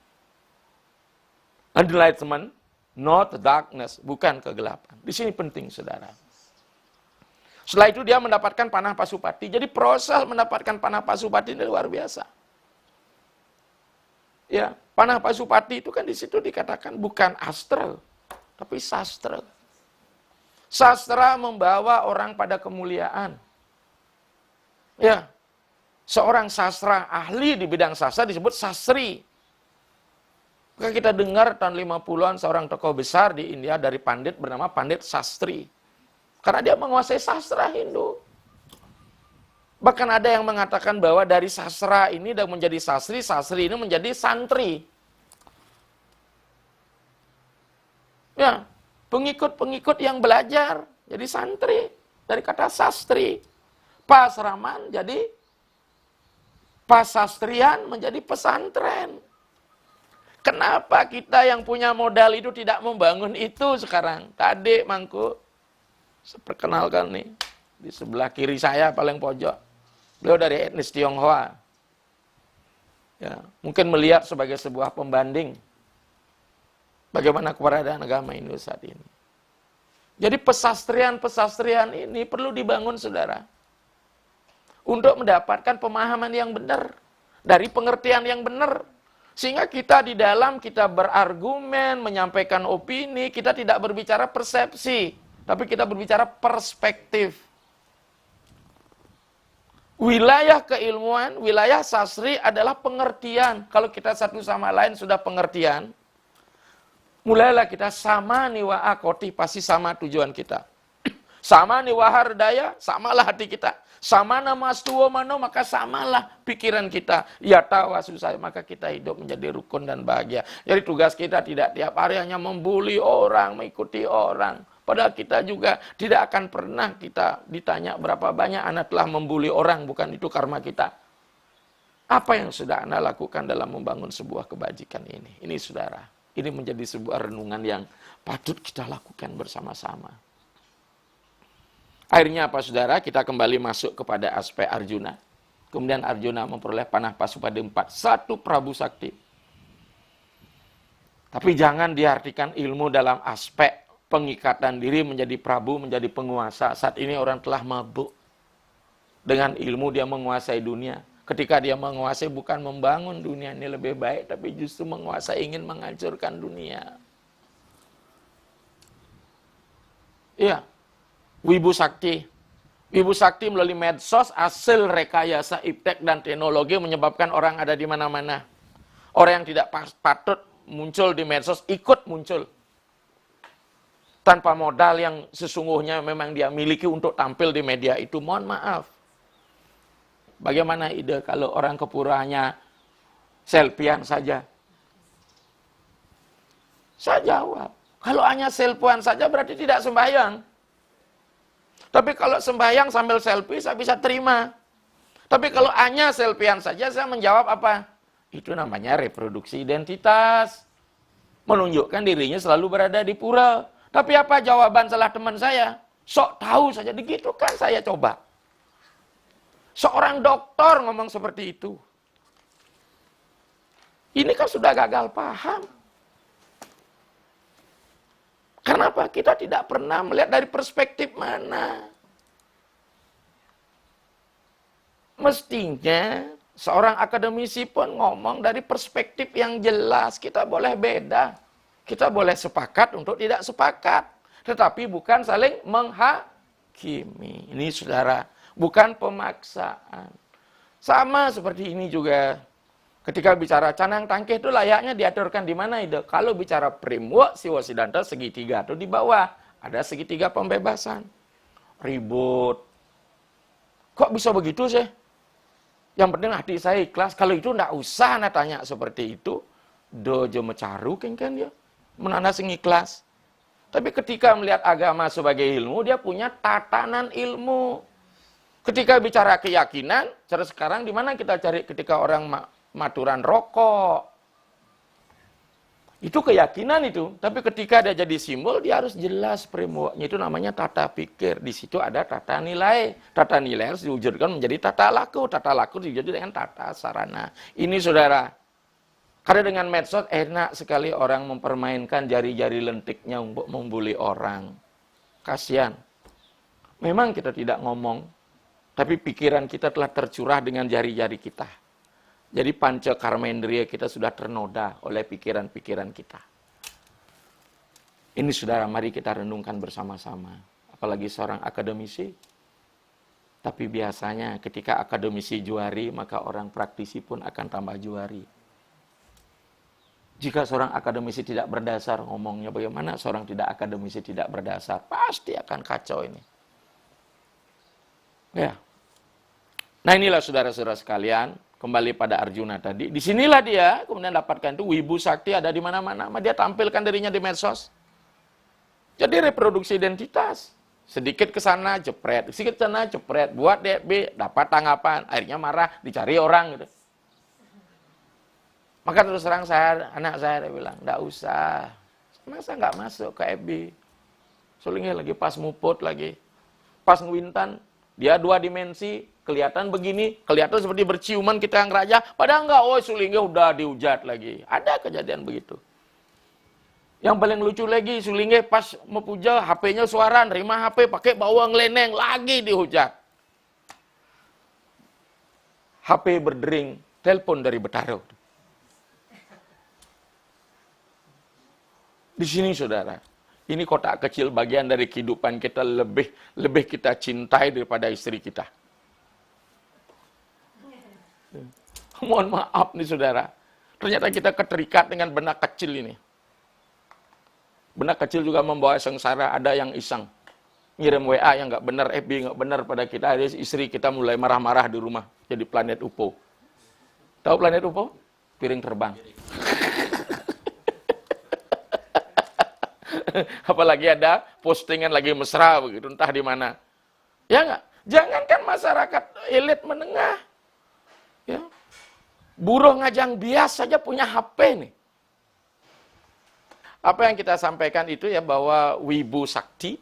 Enlightenment, not darkness, bukan kegelapan. Di sini penting, saudara. Setelah itu dia mendapatkan panah pasupati. Jadi proses mendapatkan panah pasupati ini luar biasa. Ya, panah pasupati itu kan di situ dikatakan bukan astral, tapi sastra. Sastra membawa orang pada kemuliaan. Ya, seorang sastra ahli di bidang sastra disebut sastri. Maka kita dengar tahun 50-an seorang tokoh besar di India dari pandit bernama Pandit Sastri. Karena dia menguasai sastra Hindu. Bahkan ada yang mengatakan bahwa dari sastra ini dan menjadi sastri, sastri ini menjadi santri. Ya, pengikut-pengikut yang belajar jadi santri dari kata sastri. Pasraman jadi pasastrian menjadi pesantren. Kenapa kita yang punya modal itu tidak membangun itu sekarang? Tadi Mangku, saya perkenalkan nih, di sebelah kiri saya paling pojok. Beliau dari etnis Tionghoa. Ya, mungkin melihat sebagai sebuah pembanding bagaimana keberadaan agama Hindu saat ini. Jadi pesastrian-pesastrian ini perlu dibangun, saudara. Untuk mendapatkan pemahaman yang benar. Dari pengertian yang benar. Sehingga kita di dalam kita berargumen, menyampaikan opini, kita tidak berbicara persepsi. Tapi kita berbicara perspektif. Wilayah keilmuan, wilayah sasri adalah pengertian. Kalau kita satu sama lain sudah pengertian, mulailah kita sama niwa akoti, pasti sama tujuan kita. Sama niwa hardaya, samalah hati kita. Sama nama astuwa mano, maka samalah pikiran kita. Ya tawa susah, maka kita hidup menjadi rukun dan bahagia. Jadi tugas kita tidak tiap hari hanya membuli orang, mengikuti orang. Padahal kita juga tidak akan pernah kita ditanya berapa banyak anak telah membuli orang, bukan itu karma kita. Apa yang sudah Anda lakukan dalam membangun sebuah kebajikan ini? Ini saudara, ini menjadi sebuah renungan yang patut kita lakukan bersama-sama. Akhirnya apa saudara? Kita kembali masuk kepada aspek Arjuna. Kemudian Arjuna memperoleh panah Pasupati 4. Satu Prabu Sakti. Tapi jangan diartikan ilmu dalam aspek pengikatan diri menjadi Prabu, menjadi penguasa. Saat ini orang telah mabuk. Dengan ilmu dia menguasai dunia. Ketika dia menguasai bukan membangun dunia ini lebih baik, tapi justru menguasai, ingin menghancurkan dunia. Iya. Wibu Sakti. Wibu Sakti melalui medsos, hasil rekayasa iptek dan teknologi menyebabkan orang ada di mana-mana. Orang yang tidak patut muncul di medsos, ikut muncul. Tanpa modal yang sesungguhnya memang dia miliki untuk tampil di media itu, mohon maaf. Bagaimana ide kalau orang ke pura hanya selfiean saja? Saya jawab, kalau hanya selfiean saja berarti tidak sembahyang. Tapi kalau sembahyang sambil selfie, saya bisa terima. Tapi kalau hanya selfiean saja, saya menjawab apa? Itu namanya reproduksi identitas. Menunjukkan dirinya selalu berada di pura. Tapi apa jawaban salah teman saya? Sok tahu saja, begitu kan saya coba. Seorang dokter ngomong seperti itu. Ini kan sudah gagal paham. Kenapa? Kita tidak pernah melihat dari perspektif mana. Mestinya seorang akademisi pun ngomong dari perspektif yang jelas. Kita boleh beda. Kita boleh sepakat untuk tidak sepakat. Tetapi bukan saling menghakimi. Ini saudara, bukan pemaksaan. Sama seperti ini juga. Ketika bicara canang tangkih itu layaknya diaturkan di mana itu? Kalau bicara primwa, siwasidanta, segitiga itu di bawah. Ada segitiga pembebasan. Ribut. Kok bisa begitu sih? Yang penting hati saya ikhlas. Kalau itu enggak usah nak tanya seperti itu. Dojo mecaru kan dia. Menanda sing ikhlas. Tapi ketika melihat agama sebagai ilmu, dia punya tatanan ilmu. Ketika bicara keyakinan, cara sekarang di mana kita cari ketika orang maturan rokok? Itu keyakinan itu. Tapi ketika dia jadi simbol, dia harus jelas framework-nya. Itu namanya tata pikir. Di situ ada tata nilai. Tata nilai harus diwujudkan menjadi tata laku. Tata laku diwujudkan dengan tata sarana. Ini saudara. Karena dengan medsos enak sekali orang mempermainkan jari-jari lentiknya untuk membuli orang. Kasihan. Memang kita tidak ngomong, tapi pikiran kita telah tercurah dengan jari-jari kita. Jadi panca karmendriya kita sudah ternoda oleh pikiran-pikiran kita. Ini saudara, mari kita renungkan bersama-sama. Apalagi seorang akademisi. Tapi biasanya ketika akademisi juari, maka orang praktisi pun akan tambah juari. Jika seorang akademisi tidak berdasar, ngomongnya bagaimana seorang tidak akademisi tidak berdasar, pasti akan kacau ini. Ya. Nah inilah saudara-saudara sekalian, kembali pada Arjuna tadi. Disinilah dia kemudian dapatkan itu Wibu Sakti ada di mana-mana. Dia tampilkan dirinya di medsos. Jadi reproduksi identitas. Sedikit ke sana jepret, sedikit ke sana jepret, buat DB, dapat tanggapan, akhirnya marah, dicari orang gitu. Maka terus terang anak saya bilang, enggak usah. Masa enggak masuk ke FB? Soalnya lagi pas muput lagi. Pas ngwintan, dia 2 dimensi, kelihatan begini, kelihatan seperti berciuman kita yang raja, padahal enggak, sulingnya udah dihujat lagi. Ada kejadian begitu. Yang paling lucu lagi, sulingnya pas mepuja, HP-nya suara, nerima HP, pakai bawa ngeleneng, lagi dihujat. HP berdering, telepon dari Betaro. Di sini saudara, ini kotak kecil bagian dari kehidupan kita lebih kita cintai daripada istri kita. Mohon maaf nih saudara. Ternyata kita keterikat dengan benak kecil ini. Benak kecil juga membawa sengsara. Ada yang iseng. Ngirim WA yang nggak benar, FB nggak benar pada kita. Ada istri kita mulai marah-marah di rumah. Jadi planet UFO. Tahu planet UFO? Piring terbang. Apalagi ada postingan lagi mesra begitu, entah di mana. Ya nggak? Jangankan masyarakat elit menengah. Ya. Buruh ngajang bias saja punya HP nih. Apa yang kita sampaikan itu ya bahwa wibu sakti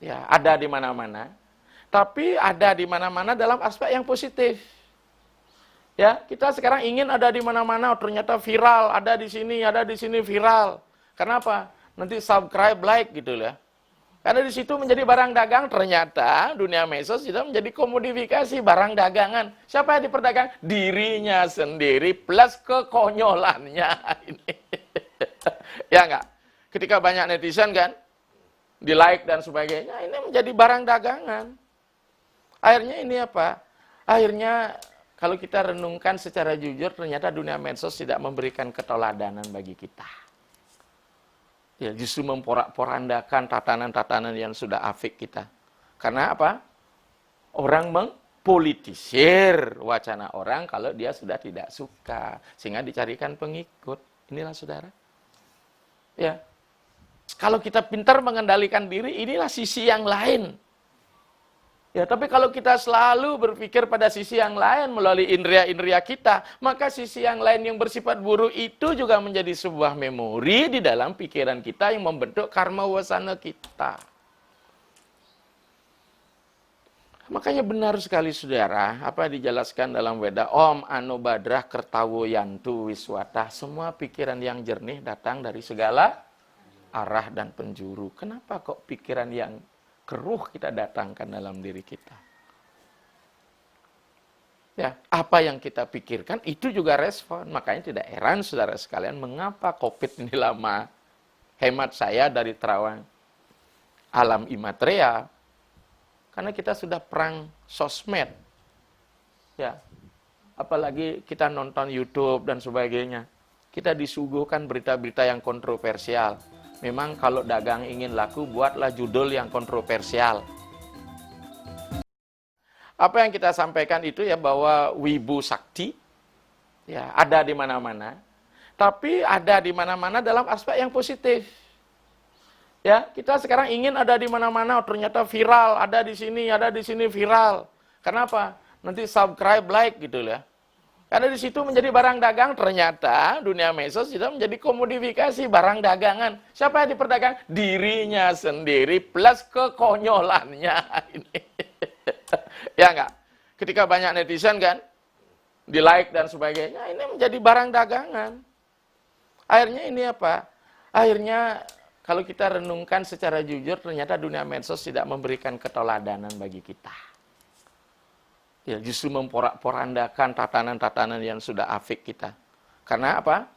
ya ada di mana-mana. Tapi ada di mana-mana dalam aspek yang positif. Ya, kita sekarang ingin ada di mana-mana, ternyata viral, ada di sini viral. Kenapa? Nanti subscribe, like gitu ya. Karena di situ menjadi barang dagang, ternyata dunia medsos sudah menjadi komodifikasi barang dagangan. Siapa yang diperdagang? Dirinya sendiri plus kekonyolannya. Ini. Ya enggak? Ketika banyak netizen kan, di like dan sebagainya, ini menjadi barang dagangan. Akhirnya ini apa? Akhirnya kalau kita renungkan secara jujur, ternyata dunia medsos tidak memberikan keteladanan bagi kita. Ya, justru memporak-porandakan tatanan-tatanan yang sudah afik kita. Karena apa? Orang mengpolitisir wacana orang kalau dia sudah tidak suka. Sehingga dicarikan pengikut. Inilah saudara. Ya. Kalau kita pintar mengendalikan diri, inilah sisi yang lain. Ya, tapi kalau kita selalu berpikir pada sisi yang lain melalui indera-indera kita, maka sisi yang lain yang bersifat buruk itu juga menjadi sebuah memori di dalam pikiran kita yang membentuk karma wasana kita. Makanya benar sekali saudara, apa dijelaskan dalam Weda, Om Anobadrah Kertawo Yantu Wiswata, semua pikiran yang jernih datang dari segala arah dan penjuru. Kenapa kok pikiran yang keruh kita datangkan dalam diri kita? Ya, apa yang kita pikirkan itu juga respon. Makanya tidak heran saudara sekalian mengapa COVID ini lama. Hemat saya dari terawang alam Imateria, karena kita sudah perang sosmed. Ya. Apalagi kita nonton YouTube dan sebagainya. Kita disuguhkan berita-berita yang kontroversial. Memang kalau dagang ingin laku, buatlah judul yang kontroversial. Apa yang kita sampaikan itu ya bahwa wibu sakti ya ada di mana-mana. Tapi ada di mana-mana dalam aspek yang positif. Ya, kita sekarang ingin ada di mana-mana, ternyata viral, ada di sini viral. Kenapa? Nanti subscribe, like gitu ya. Karena di situ menjadi barang dagang, ternyata dunia medsos sudah menjadi komodifikasi barang dagangan. Siapa yang diperdagang? Dirinya sendiri plus kekonyolannya. Ini. Ya enggak? Ketika banyak netizen kan, di like dan sebagainya, ini menjadi barang dagangan. Akhirnya ini apa? Akhirnya kalau kita renungkan secara jujur, ternyata dunia medsos tidak memberikan keteladanan bagi kita. Ya, justru memporak-porandakan tatanan-tatanan yang sudah afik kita. Karena apa?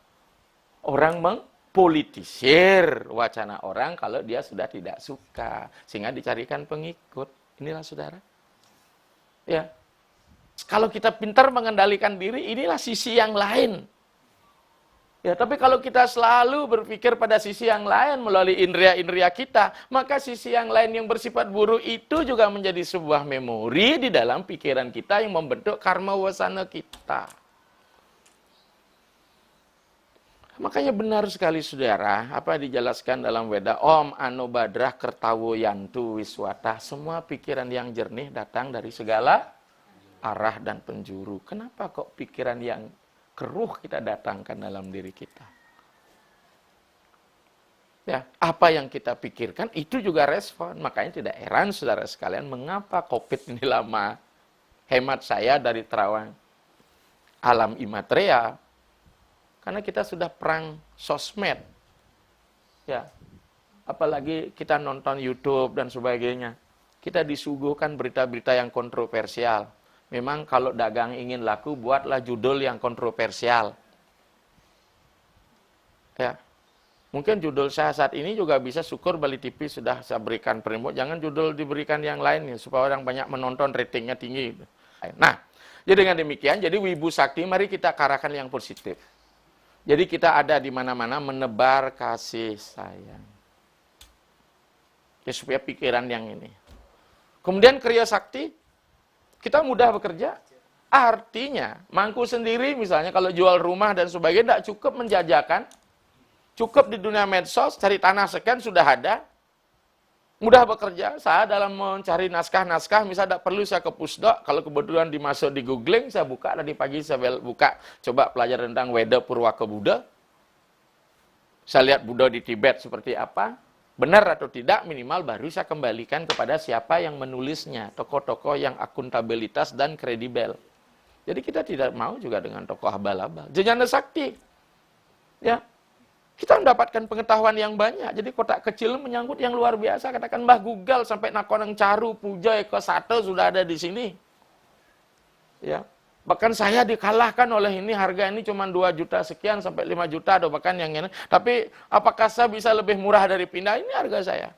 Orang mengpolitisir wacana orang kalau dia sudah tidak suka. Sehingga dicarikan pengikut. Inilah saudara. Ya. Kalau kita pintar mengendalikan diri, inilah sisi yang lain. Ya, tapi kalau kita selalu berpikir pada sisi yang lain melalui indera-indera kita, maka sisi yang lain yang bersifat buruk itu juga menjadi sebuah memori di dalam pikiran kita yang membentuk karma wasana kita. Makanya benar sekali saudara, apa dijelaskan dalam Weda, Om Anobadrah Kertawo Yantu Wiswata, semua pikiran yang jernih datang dari segala arah dan penjuru. Kenapa kok pikiran yang keruh kita datangkan dalam diri kita? Ya, apa yang kita pikirkan itu juga respon. Makanya tidak heran saudara sekalian mengapa COVID ini lama. Hemat saya dari terawang alam Imateria, karena kita sudah perang sosmed. Ya. Apalagi kita nonton YouTube dan sebagainya. Kita disuguhkan berita-berita yang kontroversial. Memang kalau dagang ingin laku, buatlah judul yang kontroversial. Ya. Mungkin judul saya saat ini juga bisa, syukur Bali TV sudah saya berikan promote. Jangan judul diberikan yang lain ya, supaya orang banyak menonton, ratingnya tinggi. Nah, Jadi dengan demikian, jadi Wibu Sakti mari kita arahkan yang positif. Jadi kita ada di mana-mana menebar kasih sayang. Ya, supaya pikiran yang ini. Kemudian Kriya Sakti, kita mudah bekerja. Artinya, mangku sendiri misalnya kalau jual rumah dan sebagainya, tidak cukup menjajakan. Cukup di dunia medsos, cari tanah sekian sudah ada. Mudah bekerja, saya dalam mencari naskah-naskah, misalnya tidak perlu saya ke Pusdok, kalau kebetulan dimasuk di googling, saya buka, tadi pagi saya buka, coba pelajaran tentang Weda Purwaka Buddha. Saya lihat Buddha di Tibet seperti apa, benar atau tidak, minimal baru saya kembalikan kepada siapa yang menulisnya, tokoh-tokoh yang akuntabilitas dan kredibel. Jadi kita tidak mau juga dengan tokoh abal-abal. Jnana Sakti, ya. Kita mendapatkan pengetahuan yang banyak. Jadi kotak kecil menyangkut yang luar biasa. Katakan Mbah Google sampai Nakonang Caru, Puja, Eko Sate sudah ada di sini. Ya. Bahkan saya dikalahkan oleh ini, harga ini cuma 2 juta sekian sampai 5 juta atau bahkan yang ini. Tapi apakah saya bisa lebih murah dari pindah? Ini harga saya.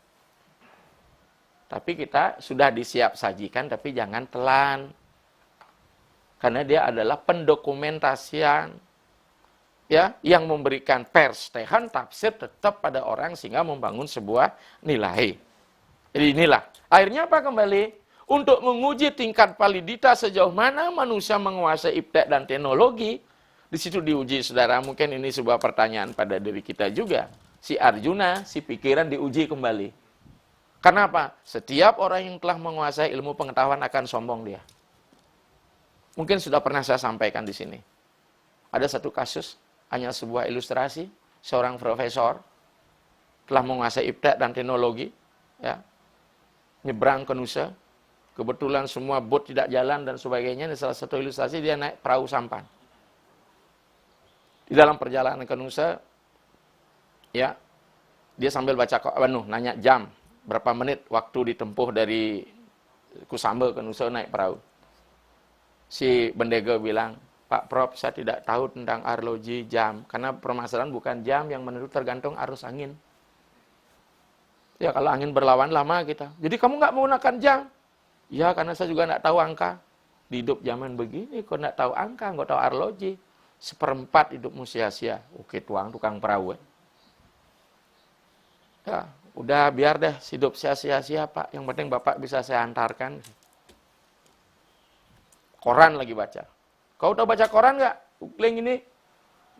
Tapi kita sudah disiap sajikan, tapi jangan telan. Karena dia adalah pendokumentasian. Ya, yang memberikan perstehan tafsir tetap pada orang sehingga membangun sebuah nilai. Jadi inilah. Akhirnya apa kembali? Untuk menguji tingkat validitas sejauh mana manusia menguasai iptek dan teknologi, di situ diuji, saudara. Mungkin ini sebuah pertanyaan pada diri kita juga. Si Arjuna, si pikiran diuji kembali. Karena apa? Setiap orang yang telah menguasai ilmu pengetahuan akan sombong dia. Mungkin sudah pernah saya sampaikan di sini. Ada satu kasus, hanya sebuah ilustrasi, seorang profesor telah menguasai iptek dan teknologi, ya, nyebrang ke Nusa, kebetulan semua bot tidak jalan dan sebagainya. Ini salah satu ilustrasi, dia naik perahu sampan. Di dalam perjalanan ke Nusa, ya, dia sambil baca nanya jam, berapa menit waktu ditempuh dari Kusamba ke Nusa naik perahu. Si Bendega bilang, Pak Prof, saya tidak tahu tentang arloji jam. Karena permasalahan bukan jam yang menentu, tergantung arus angin. Ya, kalau angin berlawan lama kita. Jadi kamu nggak menggunakan jam? Ya, karena saya juga nggak tahu angka. Di hidup zaman begini, kok nggak tahu angka, nggak tahu arloji. 1/4 hidupmu sia-sia. Oke, tukang perahu. Ya, udah biar deh hidup sia-sia Pak. Yang penting Bapak bisa saya antarkan. Koran lagi baca. Kau udah baca koran nggak? Googling ini.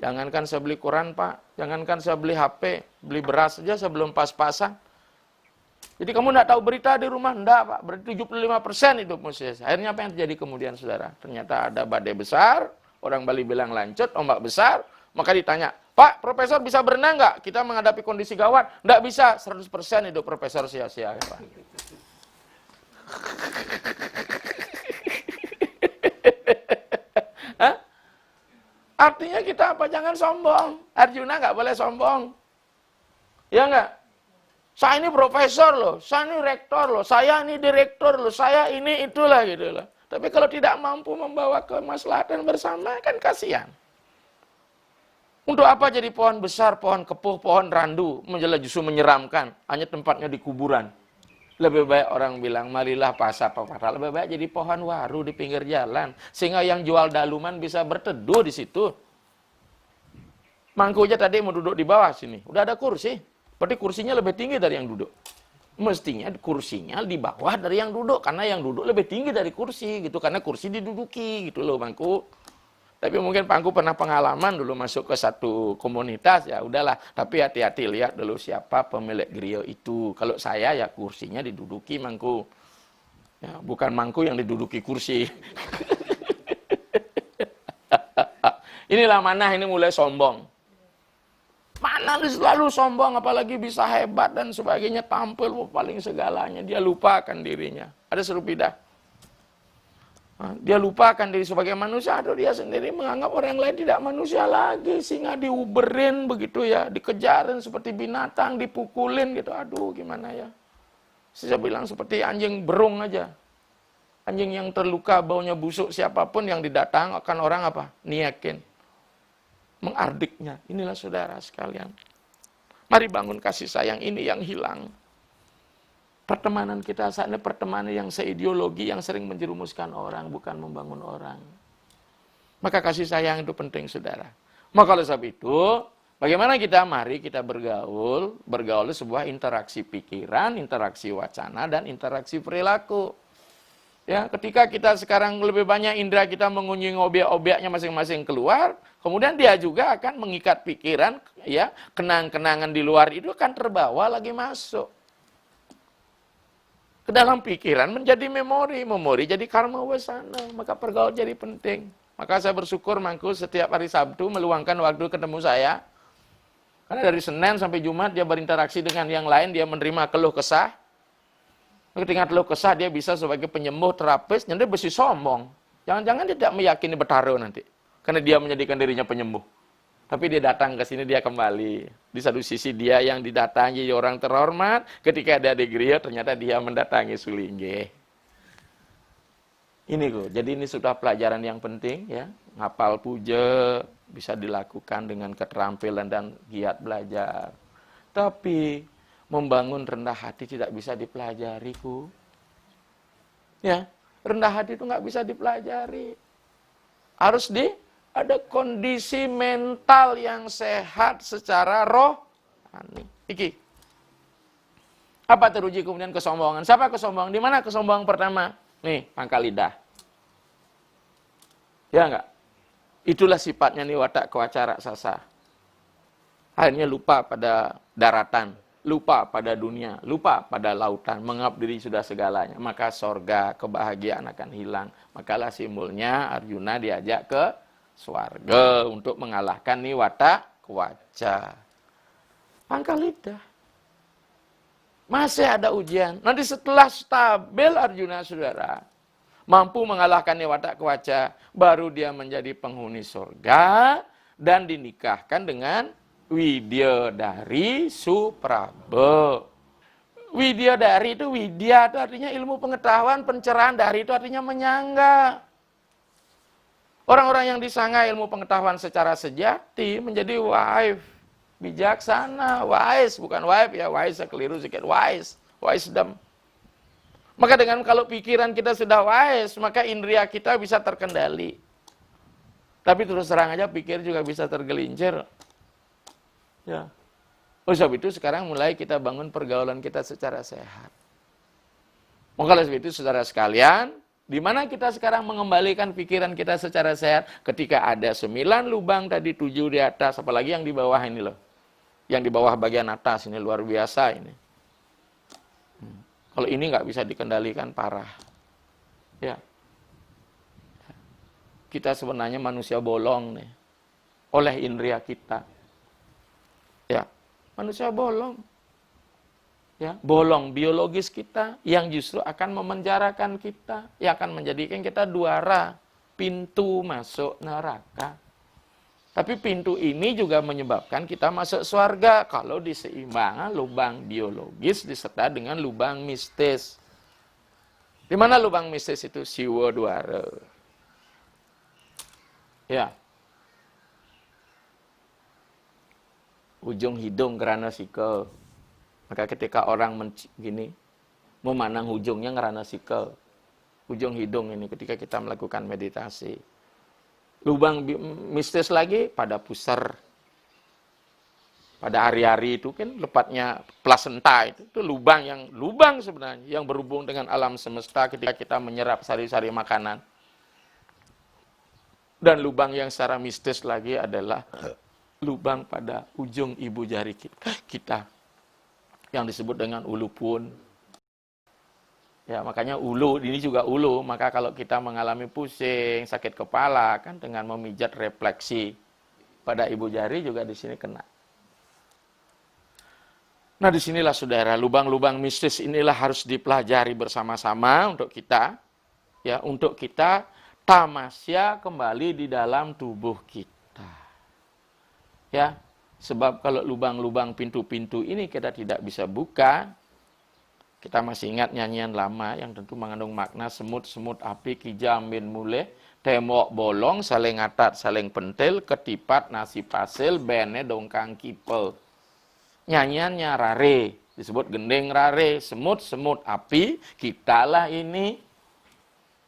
Jangankan saya beli koran, Pak. Jangankan saya beli HP, beli beras saja sebelum pas-pasan. Jadi kamu nggak tahu berita di rumah? Enggak, Pak. Berarti 75% hidupmu sia-sia. Akhirnya apa yang terjadi kemudian, saudara? Ternyata ada badai besar, orang Bali bilang lancut, ombak besar. Maka ditanya, Pak, profesor bisa berenang nggak? Kita menghadapi kondisi gawat. Nggak bisa, 100% hidup profesor sia-sia, Pak. Artinya kita apa? Jangan sombong. Arjuna nggak boleh sombong. Ya nggak? Saya ini profesor loh, saya ini rektor loh, saya ini direktur loh, saya ini itulah gitu loh. Tapi kalau tidak mampu membawa kemaslahatan bersama, kan kasihan. Untuk apa jadi pohon besar, pohon kepuh, pohon randu, menjelang justru menyeramkan, hanya tempatnya di kuburan. Lebih baik orang bilang, marilah pasar. Lebih baik jadi pohon waru di pinggir jalan. Sehingga yang jual daluman bisa berteduh di situ. Mangku aja tadi mau duduk di bawah sini. Udah ada kursi. Berarti kursinya lebih tinggi dari yang duduk. Mestinya kursinya di bawah dari yang duduk. Karena yang duduk lebih tinggi dari kursi. Gitu. Karena kursi diduduki. Gitu loh Mangku. Tapi mungkin Pangku pernah pengalaman dulu masuk ke satu komunitas, ya udahlah. Tapi hati-hati, lihat dulu siapa pemilik griya itu. Kalau saya ya kursinya diduduki Mangku. Ya, bukan Mangku yang diduduki kursi. Inilah Manah ini mulai sombong. Manah selalu sombong, apalagi bisa hebat dan sebagainya. Tampil paling segalanya. Dia lupakan dirinya. Ada serupidah. Dia lupakan diri sebagai manusia atau dia sendiri menganggap orang lain tidak manusia lagi sehingga diuberin begitu ya, dikejarin seperti binatang, dipukulin gitu. Aduh, gimana ya? Saya bilang seperti anjing berung aja. Anjing yang terluka baunya busuk, siapapun yang didatang akan orang apa? Niakin. Mengardiknya. Inilah saudara sekalian. Mari bangun kasih sayang ini yang hilang. Pertemanan kita saat ini pertemanan yang seideologi, yang sering menjerumuskan orang, bukan membangun orang. Maka kasih sayang itu penting, saudara. Maka oleh sebab itu, bagaimana kita? Mari kita bergaul sebuah interaksi pikiran, interaksi wacana, dan interaksi perilaku. Ya, ketika kita sekarang lebih banyak indera kita mengunjungi objek-objeknya masing-masing keluar, kemudian dia juga akan mengikat pikiran, ya, kenang-kenangan di luar itu akan terbawa lagi masuk ke dalam pikiran, menjadi memori jadi karma wasana, maka pergaulan jadi penting. Maka saya bersyukur Mangku setiap hari Sabtu meluangkan waktu ketemu saya. Karena dari Senin sampai Jumat dia berinteraksi dengan yang lain, dia menerima keluh kesah. Ketika keluh kesah dia bisa sebagai penyembuh terapis, nanti besi sombong. Jangan-jangan dia tidak meyakini betaro nanti. Karena dia menjadikan dirinya penyembuh. Tapi dia datang ke sini, dia kembali. Di satu sisi dia yang didatangi orang terhormat, ketika ada di gereja ternyata dia mendatangi sulingge. Ini kok, jadi ini sudah pelajaran yang penting ya. Ngapal puja bisa dilakukan dengan keterampilan dan giat belajar. Tapi membangun rendah hati tidak bisa dipelajari, ku. Ya, rendah hati itu nggak bisa dipelajari. Harus ada kondisi mental yang sehat secara rohani. Iki. Apa teruji kemudian kesombongan? Siapa kesombongan? Di mana kesombongan pertama? Nih, pangkal lidah. Ya enggak? Itulah sifatnya nih watak kewacara sasa. Akhirnya lupa pada daratan, lupa pada dunia, lupa pada lautan, menganggap diri sudah segalanya. Maka sorga, kebahagiaan akan hilang. Makalah simbolnya Arjuna diajak ke swarga untuk mengalahkan nih watak kewaca. Pangkal lidah. Masih ada ujian. Nanti setelah stabil Arjuna, saudara, mampu mengalahkan nih watak kewaca, baru dia menjadi penghuni surga dan dinikahkan dengan Widyadari Supraba. Widyadari itu widya itu artinya ilmu pengetahuan, pencerahan, dari itu artinya menyangga. Orang-orang yang disangga ilmu pengetahuan secara sejati menjadi wife, bijaksana, wise, bukan wife ya, wise keliru sedikit, wisdom. Maka dengan kalau pikiran kita sudah wise, maka indera kita bisa terkendali. Tapi terus terang aja pikir juga bisa tergelincir. Ya. Oleh sebab itu sekarang mulai kita bangun pergaulan kita secara sehat. Maka oleh sebab itu saudara sekalian, di mana kita sekarang mengembalikan pikiran kita secara sehat ketika ada 9 lubang tadi, 7 di atas, apalagi yang di bawah ini loh. Yang di bawah bagian atas ini luar biasa ini. Kalau ini nggak bisa dikendalikan parah. Ya. Kita sebenarnya manusia bolong nih. Oleh indera kita. Ya, manusia bolong. Ya, bolong biologis kita yang justru akan memenjarakan kita, yang akan menjadikan kita duara, pintu masuk neraka. Tapi pintu ini juga menyebabkan kita masuk surga kalau diseimbangkan lubang biologis disertai dengan lubang mistis. Di mana lubang mistis itu? Siwa duara. Ya. Ujung hidung kerana sikel. Maka ketika orang memandang ujungnya ngerana sikel. Ujung hidung ini ketika kita melakukan meditasi. Lubang mistis lagi pada pusar. Pada hari-hari itu kan lepatnya plasenta itu lubang sebenarnya yang berhubung dengan alam semesta ketika kita menyerap sari-sari makanan. Dan lubang yang secara mistis lagi adalah lubang pada ujung ibu jari kita. Yang disebut dengan ulu pun. Ya, makanya ulu, ini juga ulu. Maka kalau kita mengalami pusing, sakit kepala, kan dengan memijat refleksi pada ibu jari juga di sini kena. Nah, disinilah saudara, lubang-lubang mistis inilah harus dipelajari bersama-sama untuk kita. Ya, untuk kita tamasya kembali di dalam tubuh kita. Ya, sebab kalau lubang-lubang pintu-pintu ini kita tidak bisa buka, kita masih ingat nyanyian lama yang tentu mengandung makna semut-semut api kijamin mulai, temok bolong, saling atat, saling pentil, ketipat, nasi pasil, bene dongkang kipe. Nyanyiannya rare, disebut gending rare, semut-semut api. Kitalah ini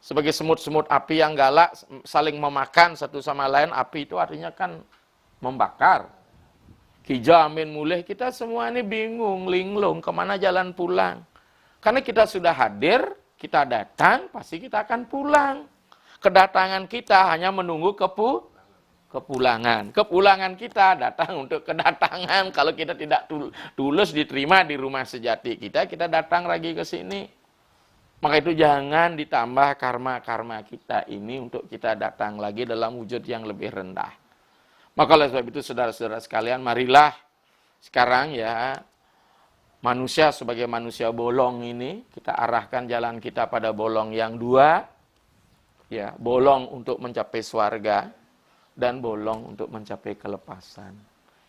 sebagai semut-semut api yang galak, saling memakan satu sama lain. Api itu artinya kan membakar. Hija amin mulih, kita semua ini bingung, linglung, kemana jalan pulang. Karena kita sudah hadir, kita datang, pasti kita akan pulang. Kedatangan kita hanya menunggu kepulangan. Kepulangan kita datang untuk kedatangan. Kalau kita tidak tulus diterima di rumah sejati kita datang lagi ke sini. Maka itu jangan ditambah karma-karma kita ini untuk kita datang lagi dalam wujud yang lebih rendah. Maka oleh sebab itu saudara-saudara sekalian, marilah sekarang ya, manusia sebagai manusia bolong ini, kita arahkan jalan kita pada bolong yang dua, ya, bolong untuk mencapai swarga, dan bolong untuk mencapai kelepasan.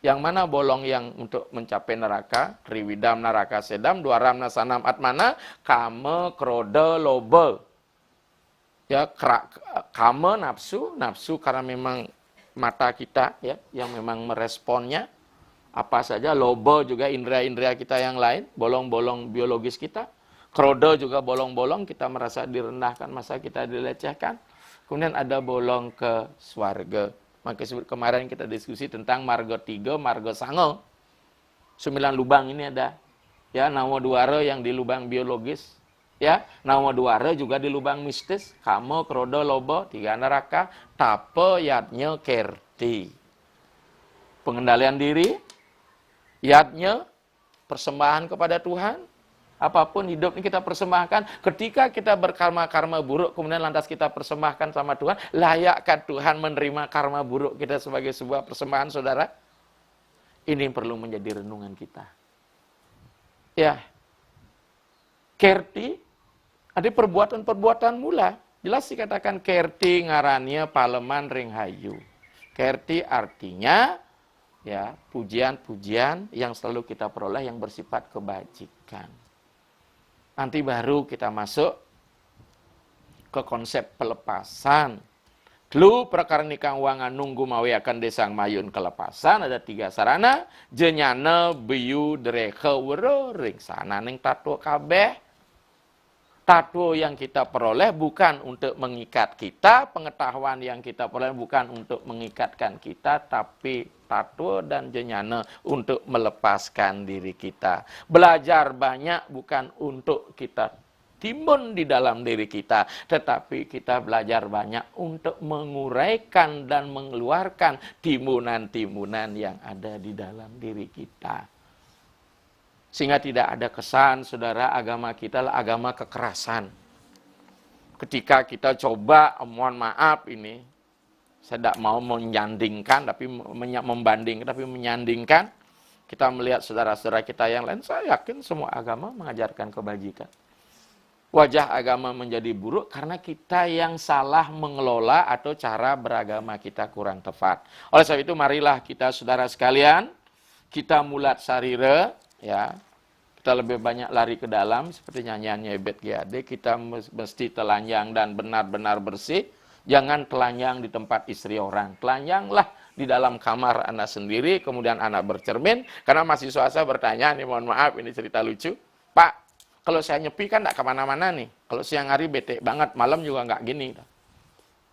Yang mana bolong yang untuk mencapai neraka? Triwidam naraka sedam, dwaram nasanam atmana, kame kroda lobe. Ya, kame nafsu karena memang mata kita ya yang memang meresponnya. Apa saja, lobe juga indera-indera kita yang lain, bolong-bolong biologis kita. Kroda juga bolong-bolong, kita merasa direndahkan, masa kita dilecehkan. Kemudian ada bolong ke swarga. Maka kemarin kita diskusi tentang marga 3, marga sango. 9 lubang ini ada. Ya, nawa duara yang di lubang biologis. Ya, nawa duara juga di lubang mistis. Kamo, kroda, lobo, 3 neraka. Tape, yatnya, kerti. Pengendalian diri. Yatnya, persembahan kepada Tuhan. Apapun hidup ini kita persembahkan. Ketika kita berkarma-karma buruk, kemudian lantas kita persembahkan sama Tuhan, layakkah Tuhan menerima karma buruk kita sebagai sebuah persembahan, saudara? Ini yang perlu menjadi renungan kita. Ya, kerti, ada perbuatan-perbuatan mula. Jelas dikatakan kerti ngarannya paleman ring hayu. Kerti artinya, ya, pujian-pujian yang selalu kita peroleh yang bersifat kebajikan. Nanti baru kita masuk ke konsep pelepasan. Dulu perkara nikang wangan nunggu mawi akan desang mayun kelepasan. Ada 3 sarana. Jenyana biyu dereke wero ring sana ning tato kabeh. Tato yang kita peroleh bukan untuk mengikat kita. Pengetahuan yang kita peroleh bukan untuk mengikatkan kita. Tapi tato dan jenyana untuk melepaskan diri kita. Belajar banyak bukan untuk kita timbun di dalam diri kita. Tetapi kita belajar banyak untuk menguraikan dan mengeluarkan timbunan-timbunan yang ada di dalam diri kita. Sehingga tidak ada kesan, saudara, agama kita adalah agama kekerasan. Ketika kita coba, mohon maaf ini, saya tidak mau menyandingkan, tapi menyandingkan. Kita melihat saudara-saudara kita yang lain, saya yakin semua agama mengajarkan kebajikan. Wajah agama menjadi buruk karena kita yang salah mengelola atau cara beragama kita kurang tepat. Oleh sebab itu, marilah kita saudara sekalian, kita mulat sarira, ya, kita lebih banyak lari ke dalam, seperti nyanyiannya Ebet GAD, kita mesti telanjang dan benar-benar bersih. Jangan telanjang di tempat istri orang. Telanjanglah di dalam kamar Anda sendiri, kemudian Anda bercermin. Karena mahasiswa saya bertanya, nih mohon maaf, ini cerita lucu. Pak, kalau saya nyepi kan nggak kemana-mana nih. Kalau siang hari bete banget, malam juga nggak gini.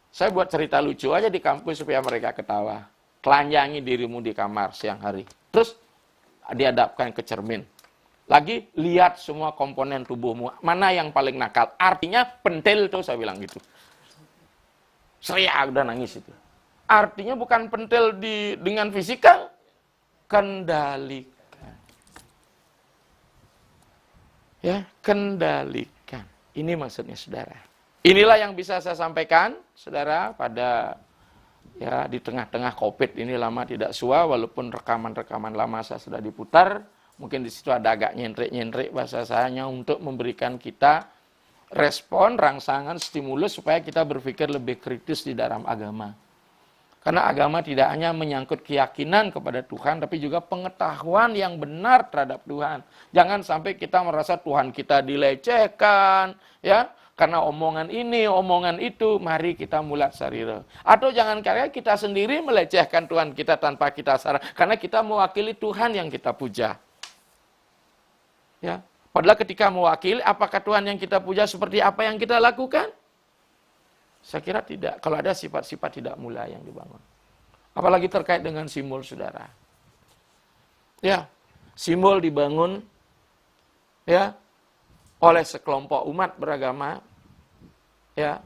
Saya buat cerita lucu aja di kampus supaya mereka ketawa. Telanjangi dirimu di kamar siang hari. Terus dihadapkan ke cermin. Lagi lihat semua komponen tubuhmu. Mana yang paling nakal? Artinya pentil tuh, saya bilang gitu. Saya udah nangis itu. Artinya bukan pentil dengan fisikal, kendalikan. Ya, kendalikan. Ini maksudnya, saudara. Inilah yang bisa saya sampaikan, saudara, pada ya di tengah-tengah COVID ini lama tidak sua, walaupun rekaman-rekaman lama saya sudah diputar. Mungkin di situ ada agak nyentrik-nyentrik bahasa saya untuk memberikan kita respon, rangsangan, stimulus supaya kita berpikir lebih kritis di dalam agama. Karena agama tidak hanya menyangkut keyakinan kepada Tuhan, tapi juga pengetahuan yang benar terhadap Tuhan. Jangan sampai kita merasa Tuhan kita dilecehkan, ya, karena omongan ini, omongan itu. Mari kita mulat sarira. Atau jangan karena kita sendiri melecehkan Tuhan kita tanpa kita sadar, karena kita mewakili Tuhan yang kita puja. Ya, padahal ketika mewakili, apakah Tuhan yang kita puja seperti apa yang kita lakukan? Saya kira tidak. Kalau ada sifat-sifat tidak mulia yang dibangun. Apalagi terkait dengan simbol, saudara. Ya, simbol dibangun ya oleh sekelompok umat beragama, ya,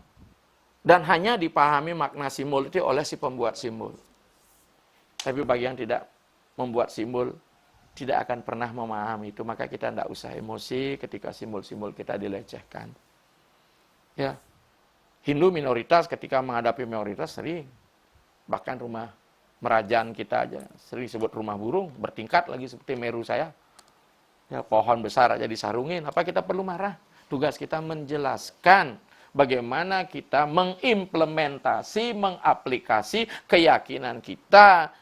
dan hanya dipahami makna simbol itu oleh si pembuat simbol. Tapi bagi yang tidak membuat simbol, tidak akan pernah memahami itu, maka kita tidak usah emosi ketika simbol-simbol kita dilecehkan. Ya, Hindu minoritas ketika menghadapi mayoritas sering, bahkan rumah merajaan kita aja sering disebut rumah burung, bertingkat lagi seperti Meru saya. Ya, pohon besar aja disarungin, apa kita perlu marah? Tugas kita menjelaskan bagaimana kita mengimplementasi, mengaplikasi keyakinan kita.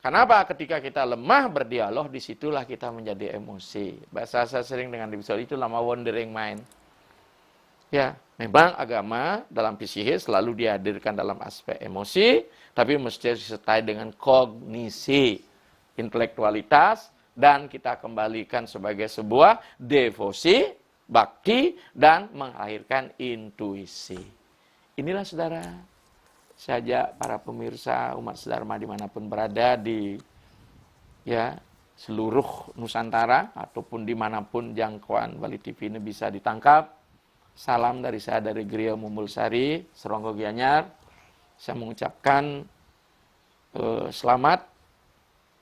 Kenapa? Ketika kita lemah berdialog, disitulah kita menjadi emosi. Bahasa saya sering dengan episode itu lama wandering mind. Ya, memang agama dalam PCH selalu dihadirkan dalam aspek emosi, tapi mesti disertai dengan kognisi, intelektualitas, dan kita kembalikan sebagai sebuah devosi, bakti, dan melahirkan intuisi. Inilah saudara, saya para pemirsa umat sedharma dimanapun berada di seluruh Nusantara ataupun dimanapun jangkauan Bali TV ini bisa ditangkap. Salam dari saya dari Geria Mumbulsari, Seronggo Gianyar. Saya mengucapkan selamat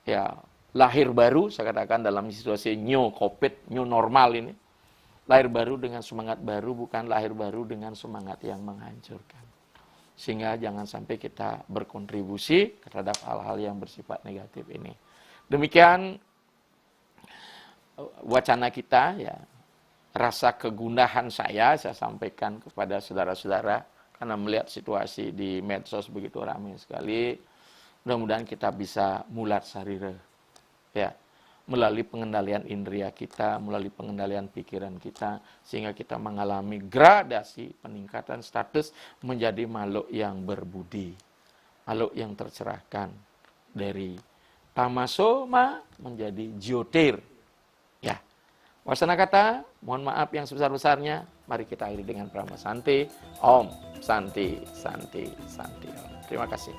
ya lahir baru, saya katakan dalam situasi new COVID, new normal ini. Lahir baru dengan semangat baru, bukan lahir baru dengan semangat yang menghancurkan. Sehingga jangan sampai kita berkontribusi terhadap hal-hal yang bersifat negatif ini. Demikian wacana kita ya. Rasa kegundahan saya sampaikan kepada saudara-saudara karena melihat situasi di medsos begitu ramai sekali. Mudah-mudahan kita bisa mulat sarira ya, melalui pengendalian indera kita, melalui pengendalian pikiran kita, sehingga kita mengalami gradasi peningkatan status menjadi makhluk yang berbudi, makhluk yang tercerahkan dari tamasoma menjadi jyotir. Ya. Wasana kata, mohon maaf yang sebesar-besarnya. Mari kita akhiri dengan Brahma Santi. Om Santi, Santi, Santi. Terima kasih.